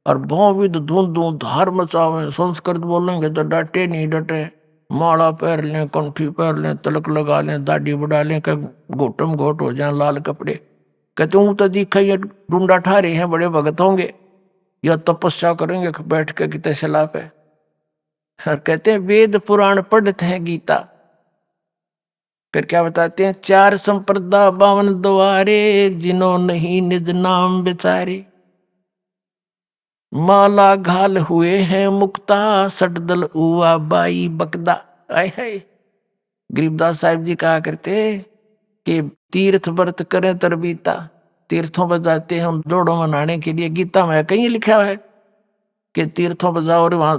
और बहुविध धूंधू धार मचावे। संस्कृत बोलेंगे तो डटे नहीं डटे, माला पहन लें, कंठी पहन लें, तिलक लगा लें, दाढ़ी बढ़ा लें, घोटम घोट हो जाए, लाल कपड़े। कहते हूँ तो दिखा ये डूंडा ठारे हैं, बड़े भगत होंगे या तपस्या करेंगे बैठ के कितने सलाप है। और कहते हैं वेद पुराण पढ़ते हैं गीता। फिर क्या बताते हैं? 4 संप्रदा 52 द्वारे, जिन्हों नहीं निज नाम बेचारे, माला घाल हुए हैं मुक्ता, सटदल उआ बाई बकदा। आय हाय, गरीबदास साहिब जी कहा करते कि तीर्थ व्रत करें तरबीता, तीर्थों पर जाते हैं जोड़ों में नहाने के लिए। गीता में कहीं लिखा है कि तीर्थों पर जाओ और वहां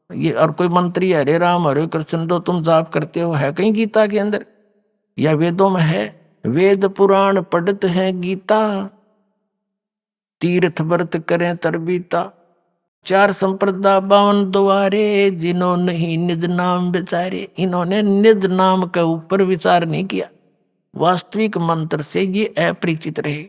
ये और कोई मंत्री हरे राम हरे कृष्ण तो तुम जाप करते हो, है कहीं गीता के अंदर या वेदों में है? वेद पुराण पढ़त है गीता, तीर्थ व्रत करें तरबीता, 4 संप्रदा 52 द्वारे, जिन्होंने ही निज नाम विचारे। इन्होंने निज नाम के ऊपर विचार नहीं किया, वास्तविक मंत्र से ये अपरिचित रहे।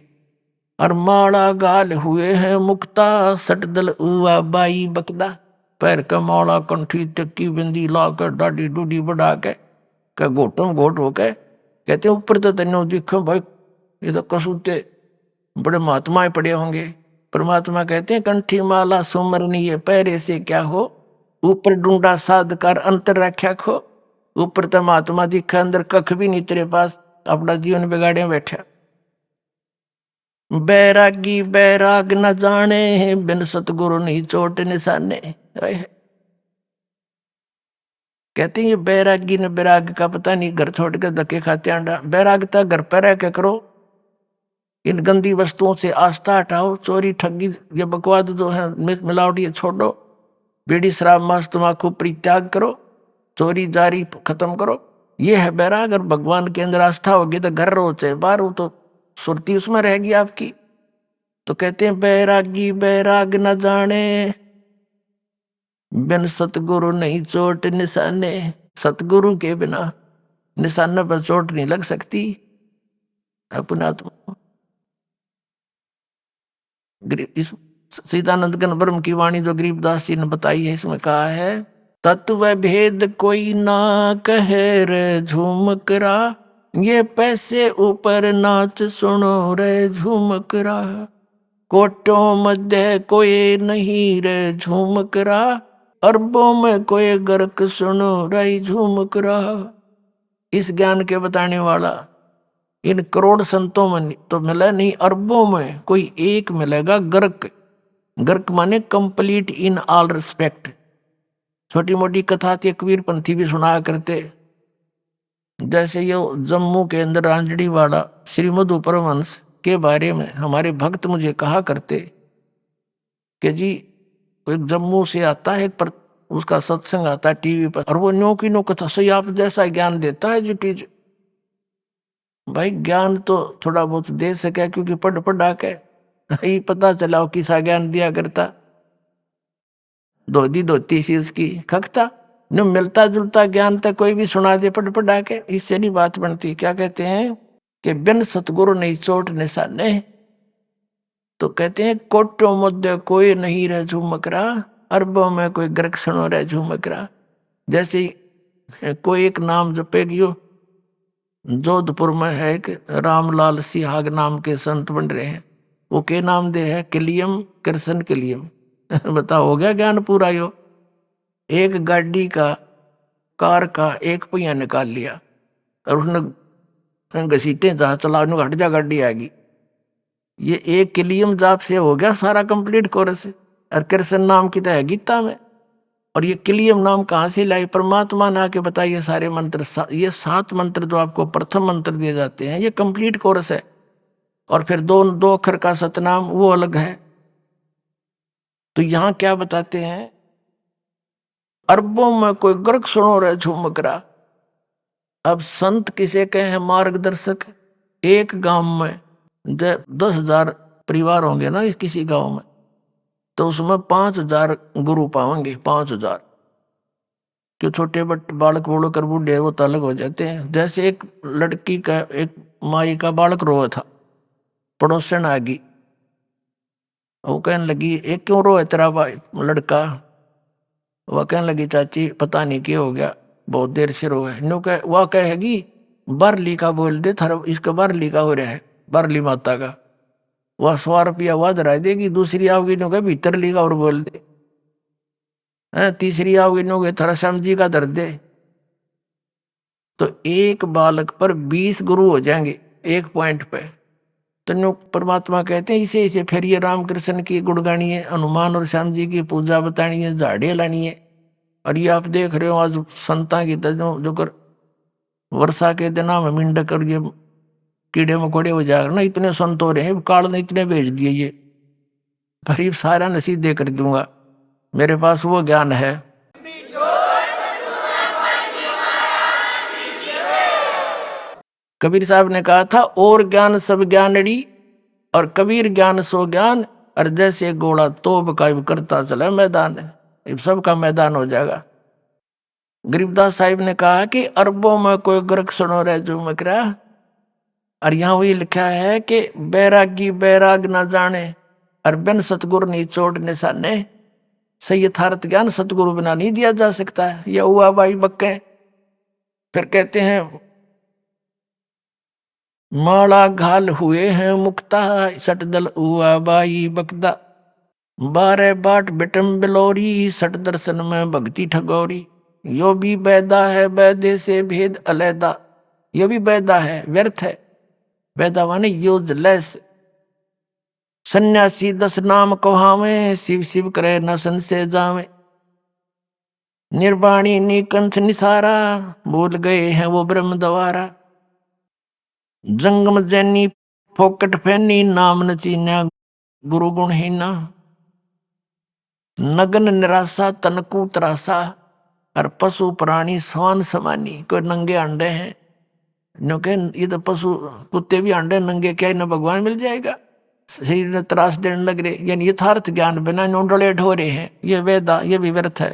और माला गाल हुए हैं मुक्ता, सटदल उआ बाई बकदा, पैर का माला कंठी टक्की बिंदी ला कर डाडी डूडी बढ़ा के घोटम घोट हो के कहते ऊपर तो तेनो दिखो भाई ये तो कसूते बड़े महात्माएं पड़े होंगे। परमात्मा कहते हैं कंठी माला सुमरनीय पैरे से क्या हो, ऊपर डूंडा साध कर अंतर रख्या खो। ऊपर तो महात्मा दिखा अंदर कख भी नहीं तेरे पास, अपना जीवन बिगाड़े बैठा। बैरागी बैराग न जाने, बिन सतगुरु नहीं चोट निशाने। कहते हैं ये बैरागी ने बैराग का पता नहीं, घर छोड़ के धक्के खाते अंडा। बैरागता घर पर रह के करो, इन गंदी वस्तुओं से आस्था हटाओ, चोरी ठगी ये बकवाद जो है मिलावट ये छोड़ो, बीड़ी शराब मांस तम्बाकू परित्याग करो, चोरी जारी खत्म करो। ये है बैराग। और भगवान के अंदर आस्था होगी तो घर रो चाहे बाहर हो तो सुरती उसमें रहेगी आपकी। तो कहते हैं बैरागी बैराग न जाने, बिन सतगुरु नहीं चोट निशाने। सतगुरु के बिना निशाने पर चोट नहीं लग सकती। अपना इस सीतानंद गण ब्रह्म की वाणी जो गरीबदास जी ने बताई है, इसमें कहा है तत्व भेद कोई ना कहे रे झूमकरा, ये पैसे ऊपर नाच सुनो रे झूमकरा। कोटों मध्य कोई नहीं रे झूमकरा, अरबों में कोई गर्क सुनो रे झूमकरा। इस ज्ञान के बताने वाला इन करोड़ संतों में तो मिला नहीं, अरबों में कोई एक मिलेगा गर्क। गर्क माने कंप्लीट इन ऑल रिस्पेक्ट। छोटी मोटी कथा थी, कबीर पंथी भी सुनाया करते। जैसे ये जम्मू के अंदर रांजड़ी वाला श्री मधु परमहंस के बारे में हमारे भक्त मुझे कहा करते कि जी एक जम्मू से आता है, पर उसका सत्संग आता है टीवी पर, और वो नो की नो कथा सही आप जैसा ज्ञान देता है। जुटी भाई ज्ञान तो थोड़ा बहुत दे सके, क्योंकि पढ़ा के ही पता चला वो किसा ज्ञान दिया करता। धोती धोती सी उसकी खकता न मिलता जुलता ज्ञान तक कोई भी सुना दे पढ़ा के, इससे नहीं बात बनती। क्या कहते हैं कि बिन सतगुरु नहीं चोट निशाने। तो कहते हैं कोटों मध्य कोई नहीं रह झूमकरा, अरबों में कोई गर्क सुनो रह झूमकरा। जैसे कोई एक नाम जपेगियो, जोधपुर में है एक रामलाल सिहाग नाम के संत बन रहे हैं, वो के नाम दे है किलियम कृष्ण किलियम। बता हो गया ज्ञान पूरा। यो एक गाड़ी का कार का एक पहिया निकाल लिया और उसने घसीटे जहां चला हट जा गाड़ी आ गई। ये एक किलियम जाप से हो गया सारा कंप्लीट कोर्स। और कृष्ण नाम की तो है गीता में। और ये किलियम नाम कहाँ से लाई? परमात्मा ने आके बताइए सारे मंत्र। ये 7 मंत्र जो आपको प्रथम मंत्र दिए जाते हैं ये कंप्लीट कोर्स है। और फिर दो अक्षर का सतनाम वो अलग है। तो यहां क्या बताते हैं, अरबों में कोई गर्क सुनो रहे झूमकरा। अब संत किसे कहे हैं? मार्गदर्शक। एक गांव में 10,000 परिवार होंगे ना किसी गांव में, तो उसमें 5,000 गुरु पाएंगे। 5,000 क्यों? छोटे बालक बोलो कर बूढ़े वो तो अलग हो जाते हैं। जैसे एक लड़की का एक माई का बालक रोया था, पड़ोसन आ गई, वो कहने लगी एक क्यों रोए तेरा लड़का? वह कहने लगी चाची पता नहीं क्या हो गया, बहुत देर से रोए। वह कहेगी बारली का बोल दे, थारा इसका बारली का हो रहा है, बारली माता का। वह 100 रुपया वह धरा देगी। दूसरी आओगी नो के भीतर ली का और बोल दे। तीसरी आओगी नो के थारा श्याम जी का धर दे। तो एक बालक पर 20 गुरु हो जाएंगे एक पॉइंट पे। तो परमात्मा कहते हैं इसे फिर ये रामकृष्ण की गुणगानी है, हनुमान और श्याम जी की पूजा बतानी है, झाड़ियाँ लानी है। और ये आप देख रहे हो आज संता की जो कर वर्षा के दिनों में मिंडक और ये कीड़े मकोड़े हो जाएगा ना, इतने संत हो रहे हैं, काल ने इतने भेज दिए। ये गरीब सारा नसीब दे कर दूंगा, मेरे पास वो ज्ञान है। कबीर साहब ने कहा था, और ज्ञान सब ज्ञानड़ी और कबीर ज्ञान सो ज्ञान, और जैसे गोला तोप का करता चला मैदान, है सबका मैदान हो जाएगा। गरीबदास साहिब ने कहा कि अरबों में कोई ग्रक सुनो रहे जो मकरा, और यहाँ वही लिखा है कि बैरागी बैराग ना जाने और बिन सतगुरु नहीं चोट निशाने। सही यथार्थ ज्ञान सतगुरु बिना नहीं दिया जा सकता है। यह हुआ भाई बक्के। फिर कहते हैं, माला घाल हुए हैं मुक्ता, सटदल हुआ बाई बकदा, 12 बाट बिटम बिलोरी, सट दर्शन में भक्ति ठगोरी। यो भी बैदा है बैदे से भेद अलैदा, यो भी बैदा है व्यर्थ है, बैदा माने यूजलेस। सन्यासी 10 नाम कहावे, शिव शिव करे न सन से जावे, निर्वाणी निकंठ निसारा, भूल गए हैं वो ब्रह्म द्वारा। जंगम जैनी फोकट फैनी, नाम न चीन्या गुरु गुणहीना, नगन निराशा तनकू त्रासा, और पशु प्राणी स्वान समानी। कोई नंगे अंडे हैं, नो के ये तो पशु कुत्ते भी अंडे नंगे, क्या न भगवान मिल जाएगा। शरीर ने त्रास देने लग रहे, यानी यथार्थ ज्ञान बिना नोंडले ढोरे हैं। ये वेदा ये भी व्यर्थ है।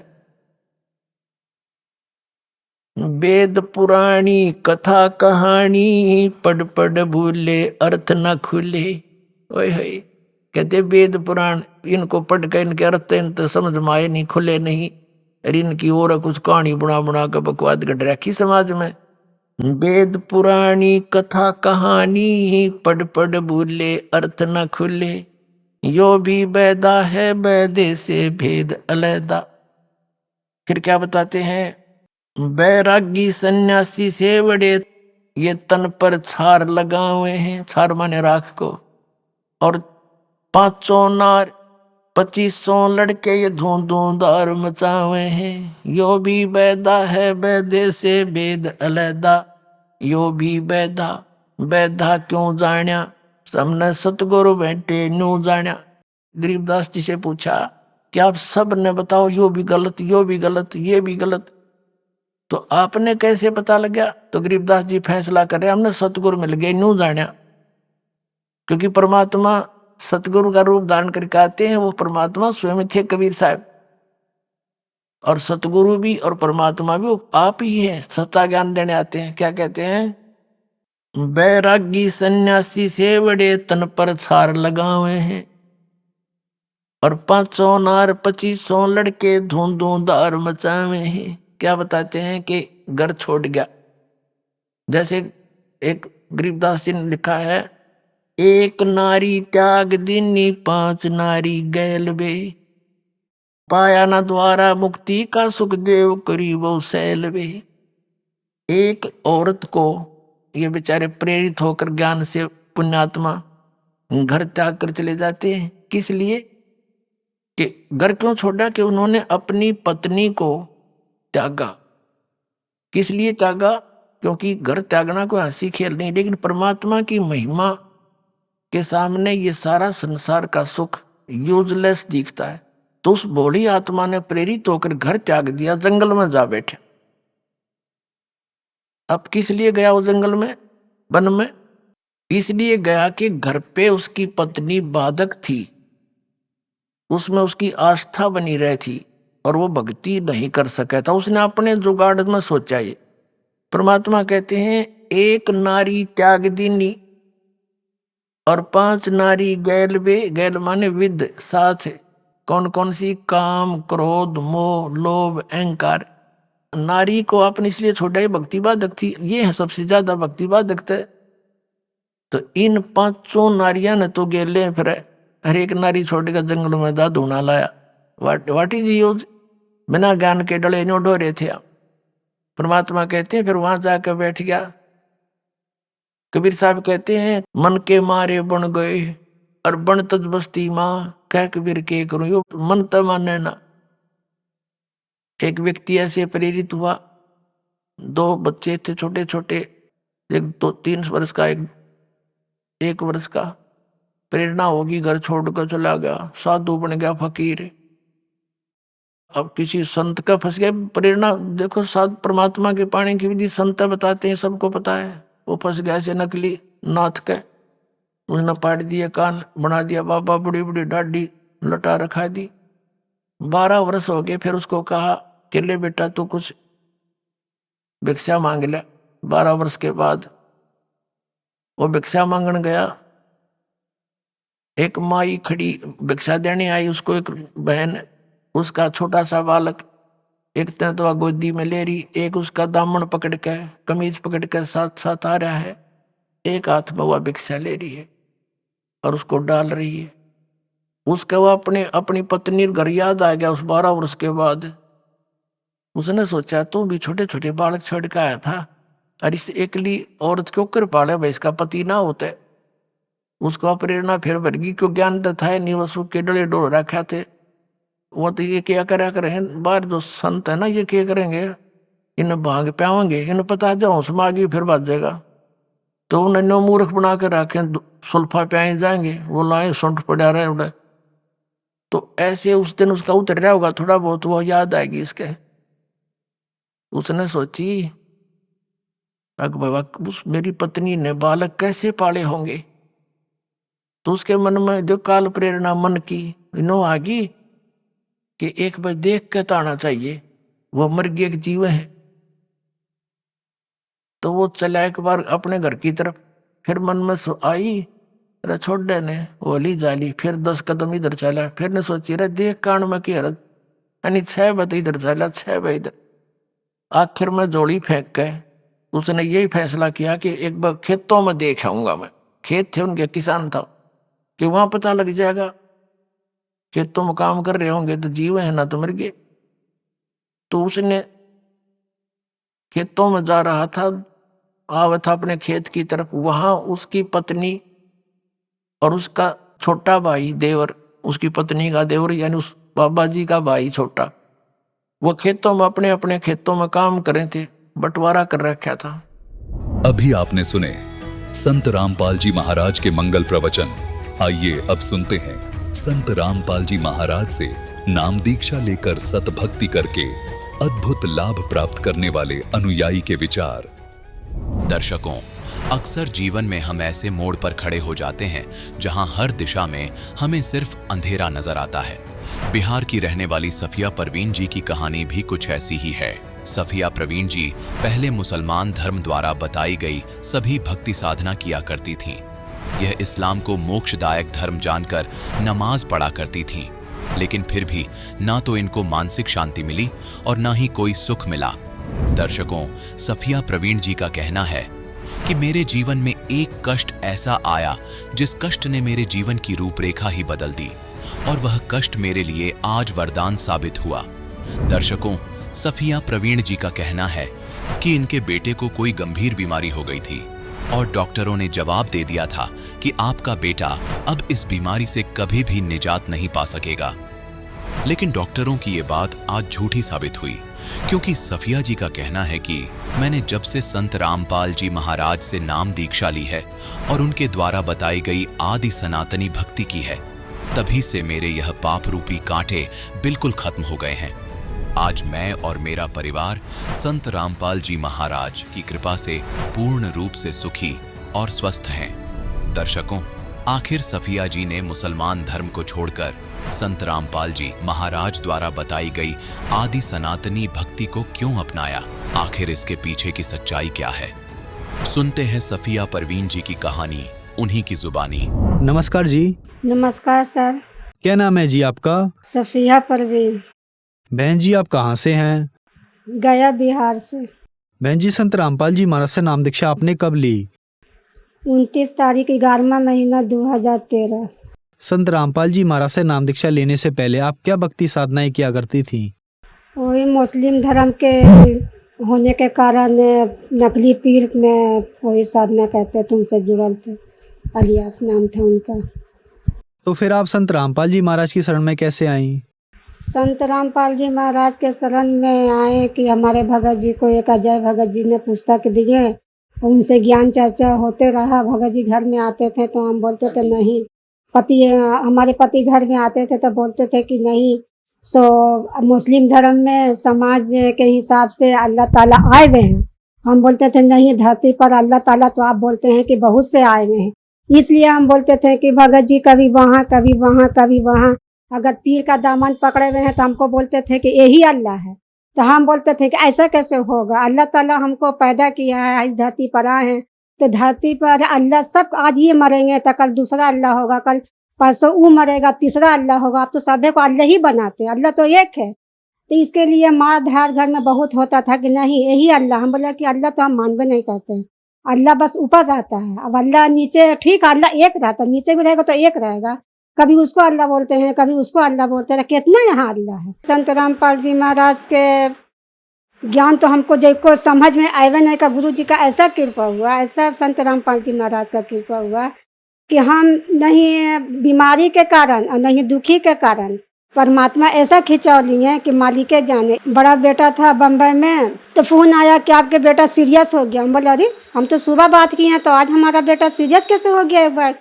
वेद पुराणी कथा कहानी, पढ़ पढ़ भूले अर्थ न खुले। ओए होए, कहते वेद पुराण इनको पढ़ कर इनके अर्थ इन तो समझ में आए नहीं, खुले नहीं, और इनकी और कुछ कहानी बुना बुना कर बकवाद गढ़ रखी समाज में। वेद पुराणी कथा कहानी, पढ़ पढ़ भूले अर्थ न खुले, यो भी बैदा है बैदे से भेद अलैदा। फिर क्या बताते हैं, बैरागी सन्यासी से बड़े, ये तन पर छार लगाए हैं, छार माने राख को, और 500 नार 2500 लड़के ये धूंधार मचावे हैं। यो भी बैदा है बैदे से भेद अलैदा, यो भी बैदा, बैदा क्यों जाण्या, सबने सतगुरु बैठे न्यू जाण्या। गरीबदास जी से पूछा कि आप सब ने बताओ, यो भी गलत यो भी गलत ये भी गलत, तो आपने कैसे पता लग गया? तो गरीबदास जी फैसला करे, हमने सतगुरु मिल गए न्यू जाण्या। क्योंकि परमात्मा सतगुरु का रूप धारण करके आते हैं, वो परमात्मा स्वयं थे कबीर साहब, और सतगुरु भी और परमात्मा भी आप ही है, सच्चा ज्ञान देने आते हैं। क्या कहते हैं, बैरागी सन्यासी से बड़े तन पर छार लगावे हैं, और 500 नार 2500 लड़के धूंधार मचावे हैं। क्या बताते हैं कि घर छोड़ गया। जैसे एक गरीबदास जी ने लिखा है, एक नारी त्याग दीनी 5 नारी गैल बे, पाया न द्वारा मुक्ति का सुखदेव करीबो सैल बे। एक औरत को ये बेचारे प्रेरित होकर ज्ञान से पुण्यात्मा घर त्याग कर चले जाते हैं। किस लिए? कि घर क्यों छोड़ा? कि उन्होंने अपनी पत्नी को त्यागा। किस लिए त्यागा? क्योंकि घर त्यागना कोई हंसी खेल नहीं, लेकिन परमात्मा की महिमा के सामने ये सारा संसार का सुख यूजलेस दिखता है। तो उस भोली आत्मा ने प्रेरित होकर घर त्याग दिया, जंगल में जा बैठे। अब किस लिए गया वो जंगल में, वन में? इसलिए गया कि घर पे उसकी पत्नी बाधक थी, उसमें उसकी आस्था बनी रही थी और वो भक्ति नहीं कर सका था। उसने अपने जुगाड़ में सोचा। ये परमात्मा कहते हैं, एक नारी त्याग दीनी और 5 नारी गैल बे। गैल माने विद, साथ। कौन कौन सी? काम क्रोध मोह लोभ अहंकार। नारी को आपने इसलिए छोड़ा, ये भक्ति बाधक थी, ये है सबसे ज्यादा भक्ति बाधक थे। तो इन 500 नारियां ने तो गेले फिर हर एक नारी छोड़कर जंगल में दा धूना लाया। What is use? बिना ज्ञान के डले नो डोरे थे। परमात्मा कहते हैं फिर वहां जाकर बैठ गया। कबीर साहब कहते हैं, मन के मारे बन गए और बन तज बस्ती माँ, कह कबीर के करूं यो मन त माने ना। एक व्यक्ति ऐसे प्रेरित हुआ, 2 बच्चे थे छोटे छोटे, एक 2-3 वर्ष का, एक 1 वर्ष का। प्रेरणा होगी, घर छोड़कर चला गया, साधु बन गया, फकीर। अब किसी संत का फंस गया। प्रेरणा देखो, साध परमात्मा के पाने की विधि संत बताते हैं, सबको पता है। वो फंस गया से नकली नाथ के। उसने पाट दिए कान, बना दिया बाबा, बड़ी बड़ी डाडी लटा रखा दी। 12 वर्ष हो गए। फिर उसको कहा कि ले बेटा तू कुछ भिक्षा मांग ले। 12 वर्ष के बाद वो भिक्षा मांगने गया। एक माई खड़ी भिक्षा देने आई, उसको एक बहन, उसका छोटा सा बालक एक तनतवा गोदी में ले रही, एक उसका दामन पकड़ के, कमीज पकड़ के साथ साथ आ रहा है। एक हाथ में वह भिक्षा ले रही है और उसको डाल रही है। उसका वो अपनी पत्नी घर याद आ गया उस 12 वर्ष के बाद। उसने सोचा तू भी छोटे छोटे बालक छोड़ के आया था, और इस एकली औरत क्यों कर पाले भाई, इसका पति ना होते। उसको प्रेरणा फिर वर्गी क्यों ज्ञान तो था नहीं, वसु के डले डोल रखा थे। वो तो ये क्या करा करें, बाहर जो संत है ना ये क्या करेंगे, इन्हें भाग पाएंगे, इन्हें पता जाओ समागी फिर बाज जाएगा। तो उन्हें नो मूर्ख बना के रखे, सुल्फा पे जाएंगे, वो लाए सुंठ पड़ा रहे उड़े। तो ऐसे उस दिन उसका उतर रहा होगा थोड़ा बहुत, वो याद आएगी इसके। उसने सोची अग बाबा मेरी पत्नी ने बालक कैसे पाले होंगे। तो उसके मन में जो काल प्रेरणा मन की नो आ गई कि एक बार देख के ताना चाहिए, वो मर गया एक जीव है। तो वो चला एक बार अपने घर की तरफ, फिर मन में आई अरे छोड़ ने वो ली जाली, फिर 10 कदम इधर चला, फिर ने सोची रे देख कान में की हरत, यानी 6 बजे इधर चला, 6 बजे इधर। आखिर में जोड़ी फेंक के उसने यही फैसला किया कि एक बार खेतों में देख आऊंगा मैं। खेत थे उनके, किसान था, कि वहां पता लग जाएगा, खेतों में काम कर रहे होंगे तो जीव है ना तो मर गए। तो उसने खेतों में जा रहा था, आवा था अपने खेत की तरफ। वहां उसकी पत्नी और उसका छोटा भाई देवर, उसकी पत्नी का देवर यानी उस बाबा जी का भाई छोटा, वो खेतों में अपने अपने खेतों में काम कर रहे थे, बंटवारा कर रखा था। अभी आपने सुने संत रामपाल जी महाराज के मंगल प्रवचन। आइए अब सुनते हैं संत रामपाल जी महाराज से नाम दीक्षा लेकर सतभक्ति करके अद्भुत लाभ प्राप्त करने वाले अनुयायी के विचार। दर्शकों, अक्सर जीवन में हम ऐसे मोड़ पर खड़े हो जाते हैं जहां हर दिशा में हमें सिर्फ अंधेरा नजर आता है। बिहार की रहने वाली सफिया परवीन जी की कहानी भी कुछ ऐसी ही है। सफिया परवीन जी पहले मुसलमान धर्म द्वारा बताई गई सभी भक्ति साधना किया करती थीं। यह इस्लाम को मोक्षदायक धर्म जानकर नमाज पढ़ा करती थीं, लेकिन फिर भी ना तो इनको मानसिक शांति मिली और ना ही कोई सुख मिला। दर्शकों, सफिया परवीन जी का कहना है कि मेरे जीवन में एक कष्ट ऐसा आया जिस कष्ट ने मेरे जीवन की रूपरेखा ही बदल दी, और वह कष्ट मेरे लिए आज वरदान साबित हुआ। दर्शकों, सफिया परवीन जी का कहना है कि इनके बेटे को कोई गंभीर बीमारी हो गई थी और डॉक्टरों ने जवाब दे दिया था कि आपका बेटा अब इस बीमारी से कभी भी निजात नहीं पा सकेगा। लेकिन डॉक्टरों की ये बात आज झूठी साबित हुई, क्योंकि सफिया जी का कहना है कि मैंने जब से संत रामपाल जी महाराज से नाम दीक्षा ली है और उनके द्वारा बताई गई आदि सनातनी भक्ति की है, तभी से मेरे यह पाप रूपी कांटे बिल्कुल खत्म हो गए हैं। आज मैं और मेरा परिवार संत रामपाल जी महाराज की कृपा से पूर्ण रूप से सुखी और स्वस्थ हैं। दर्शकों, आखिर सफिया जी ने मुसलमान धर्म को छोड़कर संत रामपाल जी महाराज द्वारा बताई गई आदि सनातनी भक्ति को क्यों अपनाया? आखिर इसके पीछे की सच्चाई क्या है? सुनते हैं सफिया परवीन जी की कहानी उन्हीं की जुबानी। नमस्कार जी। नमस्कार सर। क्या नाम है जी आपका? सफिया परवीन। बहन जी आप कहाँ से हैं? गया बिहार से। बहन जी, संत रामपाल जी महाराज से नाम दीक्षा आपने कब ली? 29 तारीख 11वां महीना 2013। संत रामपाल जी महाराज से नाम दीक्षा लेने से पहले आप क्या भक्ति साधनाएं किया करती थी? वही मुस्लिम धर्म के होने के कारण नकली पीर में वही साधना करते थे, उनसे जुड़ल थे, अलियास नाम था उनका। तो फिर आप संत रामपाल जी महाराज की शरण में कैसे आईं? संत रामपाल जी महाराज के शरण में आए कि हमारे भगत जी को एक अजय भगत जी ने पुस्तक दिए, उनसे ज्ञान चर्चा होते रहा। भगत जी घर में आते थे तो हम बोलते थे नहीं, हमारे पति घर में आते थे तो बोलते थे कि नहीं, सो मुस्लिम धर्म में समाज के हिसाब से अल्लाह ताला आए हुए हैं, हम बोलते थे नहीं, धरती पर अल्लाह ताला तो आप बोलते हैं कि बहुत से आए हुए हैं, इसलिए हम बोलते थे कि भगत जी कभी वहाँ कभी वहाँ कभी वहाँ। अगर पीर का दामन पकड़े हुए हैं तो हमको बोलते थे कि यही अल्लाह है। तो हम बोलते थे कि ऐसा कैसे होगा, अल्लाह ताला हमको पैदा किया है, इस धरती पर आए हैं, तो धरती पर अल्लाह सब, आज ये मरेंगे तो कल दूसरा अल्लाह होगा, कल परसों वो मरेगा तीसरा अल्लाह होगा। अब तो सभी को अल्लाह ही बनाते हैं, अल्लाह तो एक है। तो इसके लिए मार धार घर में बहुत होता था कि नहीं यही अल्लाह। हम बोला कि अल्लाह तो हम मानवे नहीं करते हैं, अल्लाह बस ऊपर रहता है। अब अल्लाह नीचे, ठीक अल्लाह एक रहता है, नीचे भी रहेगा तो एक रहेगा, कभी उसको अल्लाह बोलते हैं कभी उसको अल्लाह बोलते हैं, कितना यहाँ अल्लाह है। संत रामपाल जी महाराज के ज्ञान तो हमको जिसको समझ में आए नहीं का, गुरु जी का ऐसा कृपा हुआ, ऐसा संत रामपाल जी महाराज का कृपा हुआ कि हम नहीं बीमारी के कारण और नहीं दुखी के कारण परमात्मा ऐसा खिंचाव लिए कि मालिक जाने। बड़ा बेटा था बम्बई में, तो फोन आया कि आपके बेटा सीरियस हो गया। हम बोले अरे हम तो सुबह बात किए हैं, तो आज हमारा बेटा सीरियस कैसे हो गया एक बार?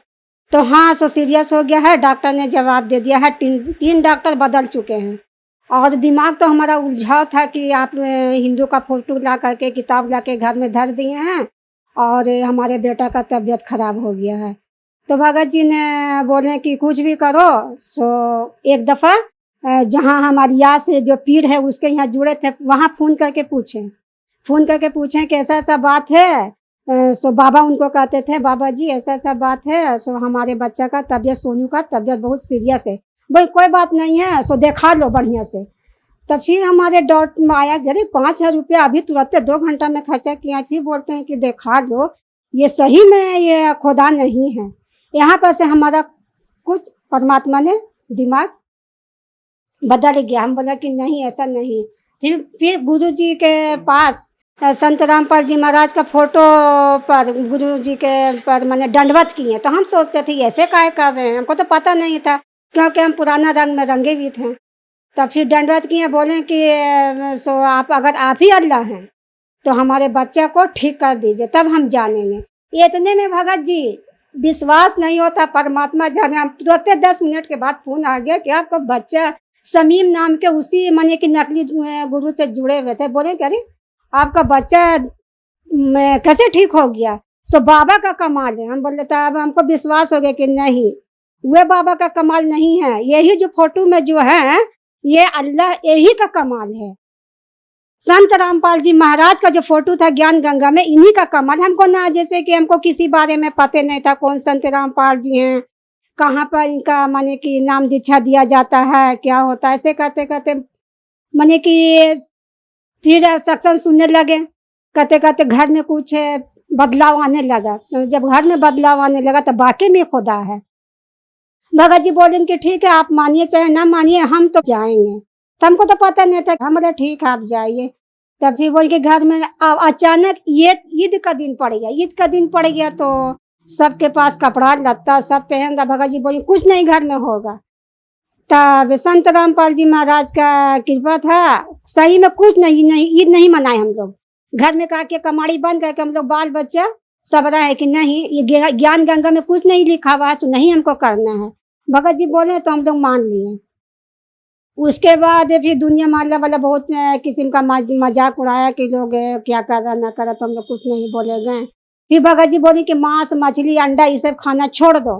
तो हाँ सो सीरियस हो गया है, डॉक्टर ने जवाब दे दिया है, तीन डॉक्टर बदल चुके हैं। और दिमाग तो हमारा उलझाव था कि आप हिंदू का फोटो ला करके किताब ला के घर में धर दिए हैं और हमारे बेटा का तबीयत खराब हो गया है। तो भगत जी ने बोले कि कुछ भी करो। सो एक दफ़ा जहाँ हमारी यहाँ से जो पीर है उसके यहाँ जुड़े थे, वहाँ फ़ोन करके पूछें कि ऐसा ऐसा बात है। सो बाबा उनको कहते थे, बाबा जी ऐसा ऐसा बात है, सो हमारे बच्चा का तबीयत, सोनू का तबीयत बहुत सीरियस है। भाई कोई बात नहीं है, सो देखा लो बढ़िया से। तब फिर हमारे डॉट में आया, अरे 5,000 रुपया अभी तुरंत 2 घंटा में खर्चा किया। फिर बोलते हैं कि देखा लो, ये सही में ये खुदा नहीं है। यहाँ पर से हमारा कुछ परमात्मा ने दिमाग बदल गया। हम बोला कि नहीं ऐसा नहीं। फिर गुरु जी के पास संत रामपाल जी महाराज का फोटो पर गुरु जी के पर मैंने दंडवत किए। तो हम सोचते थे ऐसे काहे कर रहे हैं, हमको तो पता नहीं था क्योंकि हम पुराना रंग में रंगे भी थे। तब फिर दंडवत किए, बोले कि सो आप अगर आप ही अल्लाह हैं तो हमारे बच्चे को ठीक कर दीजिए, तब हम जानेंगे। इतने में भगत जी विश्वास नहीं होता, परमात्मा जाने। हम तुरंत 10 मिनट के बाद फोन आ गया कि आपका बच्चा समीम नाम के उसी माने कि नकली गुरु से जुड़े हुए थे। बोले कि अरे आपका बच्चा कैसे ठीक हो गया? सो बाबा का कमाल है। हम बोले था अब हमको विश्वास हो गया कि नहीं, वे बाबा का कमाल नहीं है, यही जो फोटो में जो है ये अल्लाह यही का कमाल है। संत रामपाल जी महाराज का जो फोटो था ज्ञान गंगा में, इन्हीं का कमाल। हमको ना जैसे कि हमको किसी बारे में पता नहीं था कौन संत रामपाल जी हैं, कहाँ पर इनका माने कि नाम दीक्षा दिया जाता है, क्या होता है। ऐसे करते करते माने कि फिर सत्संग सुनने लगे, करते करते घर में कुछ बदलाव आने लगा। तो जब घर में बदलाव आने लगा तो वाकई में खुदा है। भगत जी बोले कि ठीक है आप मानिए चाहे ना मानिए, हम तो जाएंगे। तो हमको तो पता नहीं था। हम बोले ठीक है आप जाइए। तब फिर बोल के घर में अचानक ये ईद का दिन पड़ गया। ईद का दिन पड़ गया तो सबके पास कपड़ा लत्ता सब पहन रहा। भगत जी बोले कुछ नहीं घर में होगा। तब संत रामपाल जी महाराज का कृपा था, सही में कुछ नहीं ईद नहीं मनाए हम लोग। घर में कहा कि कमाड़ी बंद करके हम लोग बाल बच्चा सब रहा है कि नहीं ये ज्ञान गंगा में कुछ नहीं लिखा हुआ है, सो नहीं हमको करना है। भगत जी बोले तो हम लोग मान लिए। उसके बाद फिर दुनिया मारने वाला बहुत किस्म का मजाक उड़ाया कि लोग क्या कर रहा ना कर रहा, तो हम लोग कुछ नहीं बोले गए। फिर भगत जी बोले कि मांस मछली अंडा ये सब खाना छोड़ दो।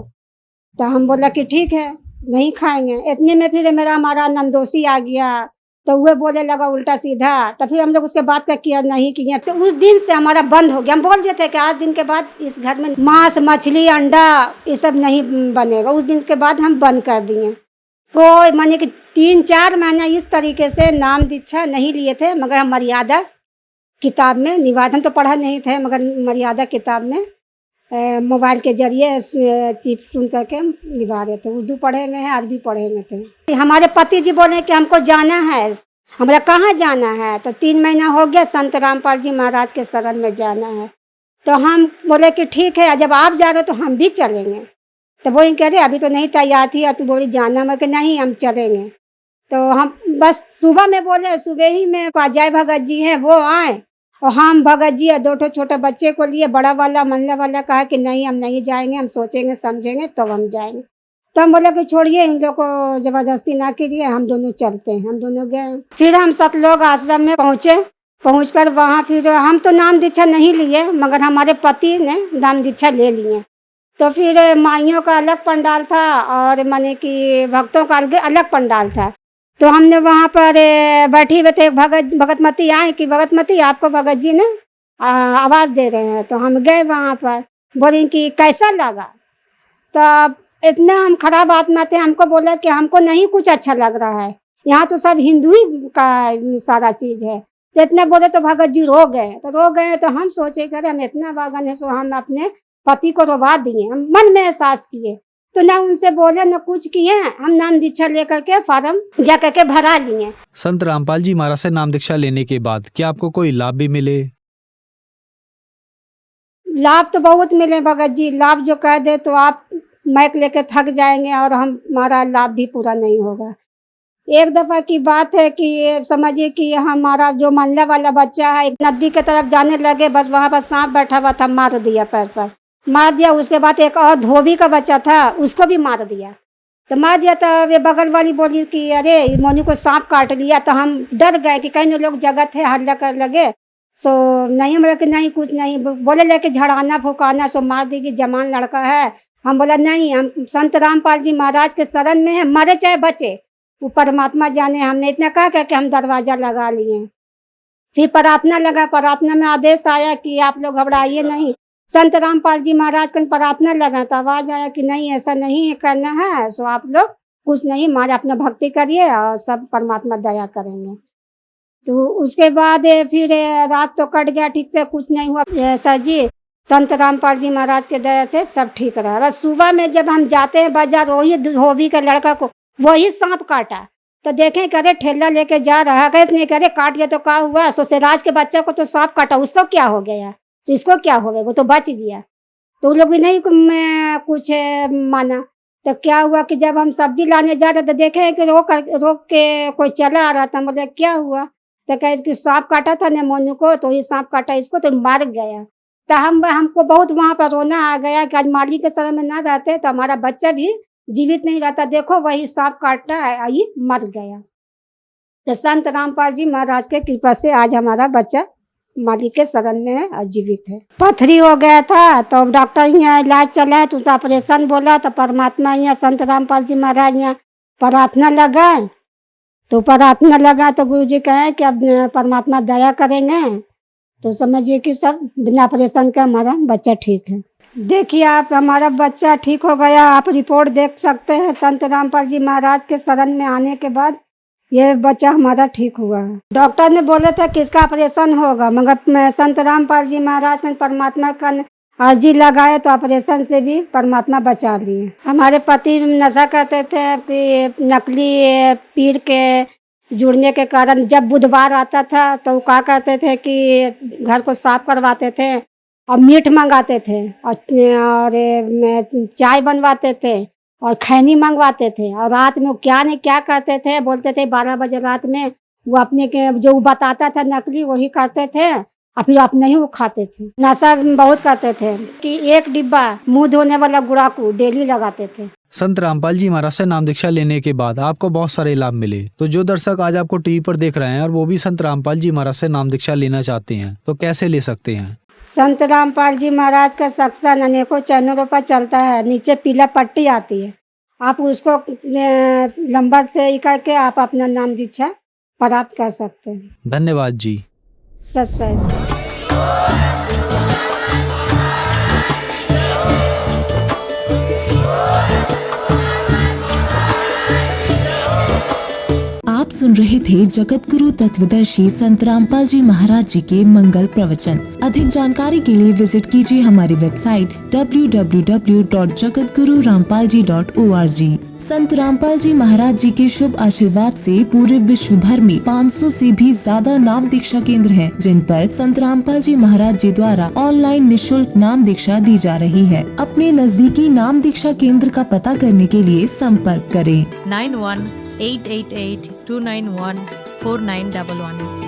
तो हम बोला कि ठीक है नहीं खाएंगे। इतने में फिर हमारा नंदोसी आ गया, तो वह बोले लगा उल्टा सीधा। तो फिर हम लोग उसके बाद का किया नहीं किया। तो उस दिन से हमारा बंद हो गया। हम बोल देते कि आज दिन के बाद इस घर में मांस मछली अंडा ये सब नहीं बनेगा। उस दिन के बाद हम बंद कर दिए। कोई माने कि 3-4 महीना इस तरीके से नाम दीक्षा नहीं लिए थे, मगर हम मर्यादा किताब में निवादन तो पढ़ा नहीं थे, मगर मर्यादा किताब में मोबाइल के जरिए चिप सुन करके हम निभा रहे थे। उर्दू पढ़े में है, अरबी पढ़े में थे। हमारे पति जी बोले कि हमको जाना है। हमारा कहाँ जाना है? तो 3 महीना हो गया संत रामपाल जी महाराज के शरण में जाना है। तो हम बोले कि ठीक है जब आप जा रहे हो तो हम भी चलेंगे। तो बोली कह रहे अभी तो नहीं तैयार थी और तू बोली जाना, मैं कि नहीं हम चलेंगे। तो हम बस सुबह में बोले, सुबह ही में अजय भगत जी हैं वो आए और हम भगत जी और 2 छोटे बच्चे को लिए, बड़ा वाला मंडला वाला कहा कि नहीं हम नहीं जाएंगे, हम सोचेंगे समझेंगे तब हम जाएंगे। तो हम बोले कि छोड़िए इन लोग को जबरदस्ती ना कीजिए, हम दोनों चलते हैं। हम दोनों गए। फिर हम 7 लोग आश्रम में पहुँचे पहुंचकर वहाँ फिर हम तो नाम दीक्षा नहीं लिए, मगर हमारे पति ने नाम दीक्षा ले लिए। तो फिर माइयों का अलग पंडाल था और माने कि भक्तों का अलग पंडाल था। तो हमने वहाँ पर बैठी हुए थे, भगतमती आए कि भगतमती आपको भगत जी ने आवाज़ दे रहे हैं। तो हम गए वहाँ पर, बोले कि कैसा लगा। तब इतना हम खराब आत्मा थे, हमको बोला कि हमको नहीं कुछ अच्छा लग रहा है, यहाँ तो सब हिंदू ही का सारा चीज़ है। तो इतना बोले तो भगत जी रो गए। तो हम सोचे करे हम इतना बागन है, सो हम अपने पति को रोवा दिए। हम मन में एहसास किए, तो ना उनसे बोले ना कुछ किए, हम नाम दीक्षा लेकर के फार्म जा करके भरा लिए। संत रामपाल जी महाराज से नाम दीक्षा लेने के बाद क्या आपको कोई लाभ भी मिले? लाभ तो बहुत मिले भगत जी। लाभ जो कह दे तो आप माइक लेके थक जाएंगे और हमारा लाभ भी पूरा नहीं होगा। एक दफ़ा की बात है कि समझिए कि हमारा जो मंडला वाला बच्चा है, एक नदी के तरफ जाने लगे, बस वहाँ पर सांप बैठा हुआ था, मार दिया, पैर पर मार दिया। उसके बाद एक और धोबी का बच्चा था, उसको भी मार दिया। तो मार दिया तो वे बगल वाली बोली कि अरे मोनी को सांप काट लिया। तो हम डर गए कि कहीं लोग जगत है हल्ला कर लगे। सो नहीं, हम बोले कि नहीं कुछ नहीं, बोले लेके झड़ाना फुकाना, सो मार देगी, जवान लड़का है। हम बोला नहीं, हम संत रामपाल जी महाराज के शरण में है, मरे चाहे बचे, वो परमात्मा जाने। हमने इतना कहा कि हम दरवाज़ा लगा लिए। फिर प्रार्थना लगा, प्रार्थना में आदेश आया कि आप लोग घबराइए नहीं। संत रामपाल जी महाराज का प्रार्थना लगा तो आवाज़ आया कि नहीं ऐसा नहीं करना है, सो आप लोग कुछ नहीं, मारे अपना भक्ति करिए और सब परमात्मा दया करेंगे। तो उसके बाद फिर रात तो कट गया, ठीक से कुछ नहीं हुआ। सर जी संत रामपाल जी महाराज के दया से सब ठीक रहा। बस सुबह में जब हम जाते हैं बाजार, वही धोबी के लड़का को वही सांप काटा। तो देखें करे ठेला लेके जा रहा, कैसे नहीं करे काट गया तो क्या हुआ। सोसेराज के बच्चा को तो सांप काटा, उसको क्या हो गया, तो इसको क्या हो गया, वो तो बच गया। तो वो लोग भी नहीं कुछ माना। तो क्या हुआ कि जब हम सब्जी लाने जा रहे थे, देखे कि रोक के कोई चला आ रहा था। बोले क्या हुआ, तो कहे कि सांप काटा था ने मोनू को, तो ये सांप काटा इसको तो मर गया। तो हमको बहुत वहाँ पर रोना आ गया कि आज मालिक के शरण में ना रहते तो हमारा बच्चा भी जीवित नहीं रहता। देखो वही सांप काटा है, ये मर गया। तो संत रामपाल जी महाराज के कृपा से आज हमारा बच्चा मालिक के शरण में है और जीवित है। पथरी हो गया था तो डॉक्टर यहाँ इलाज चला है, तो उसका ऑपरेशन बोला। तो परमात्मा यहाँ संत रामपाल जी महाराज यहाँ प्रार्थना लगा। तो प्रार्थना लगा तो गुरु जी कहे कि अब परमात्मा दया करेंगे। तो समझिए कि सब बिना ऑपरेशन का हमारा बच्चा ठीक है। देखिए आप, हमारा बच्चा ठीक हो गया। आप रिपोर्ट देख सकते हैं। संत रामपाल जी महाराज के शरण में आने के बाद ये बच्चा हमारा ठीक हुआ है। डॉक्टर ने बोले थे कि इसका ऑपरेशन होगा, मगर संत रामपाल जी महाराज ने परमात्मा का अर्जी लगाए तो ऑपरेशन से भी परमात्मा बचा लिए। हमारे पति नशा करते थे कि नकली पीर के जुड़ने के कारण जब बुधवार आता था तो क्या करते थे कि घर को साफ करवाते थे और मीट मंगाते थे और चाय बनवाते थे और खैनी मंगवाते थे। और रात में क्या नहीं क्या करते थे, बोलते थे 12 बजे रात में वो अपने के जो बताता था नकली वही करते थे और फिर अपने ही वो खाते थे। नशा बहुत करते थे कि 1 डिब्बा मुंह धोने वाला गुड़ाकू डेली लगाते थे। संत रामपाल जी महाराज से नाम दीक्षा लेने के बाद आपको बहुत सारे लाभ मिले। तो जो दर्शक आज आपको टीवी पर देख रहे हैं और वो भी संत रामपाल जी महाराज से नाम दीक्षा लेना चाहते हैं तो कैसे ले सकते हैं? संत रामपाल जी महाराज का सत्संग अनेकों चैनलों पर चलता है। नीचे पीला पट्टी आती है, आप उसको नंबर से करके आप अपना नाम दीक्षा प्राप्त कर सकते हैं। धन्यवाद जी। सत्संग। आप सुन रहे थे जगत गुरु तत्वदर्शी संत रामपाल जी महाराज जी के मंगल प्रवचन। अधिक जानकारी के लिए विजिट कीजिए हमारी वेबसाइट www.jagatgururampalji.org। संत रामपाल जी महाराज जी के शुभ आशीर्वाद से पूरे विश्व भर में 500 से भी ज्यादा नाम दीक्षा केंद्र हैं, जिन पर संत रामपाल जी महाराज जी द्वारा ऑनलाइन निशुल्क नाम दीक्षा दी जा रही है। अपने नजदीकी नाम दीक्षा केंद्र का पता करने के लिए संपर्क करें 91 888 291 4911।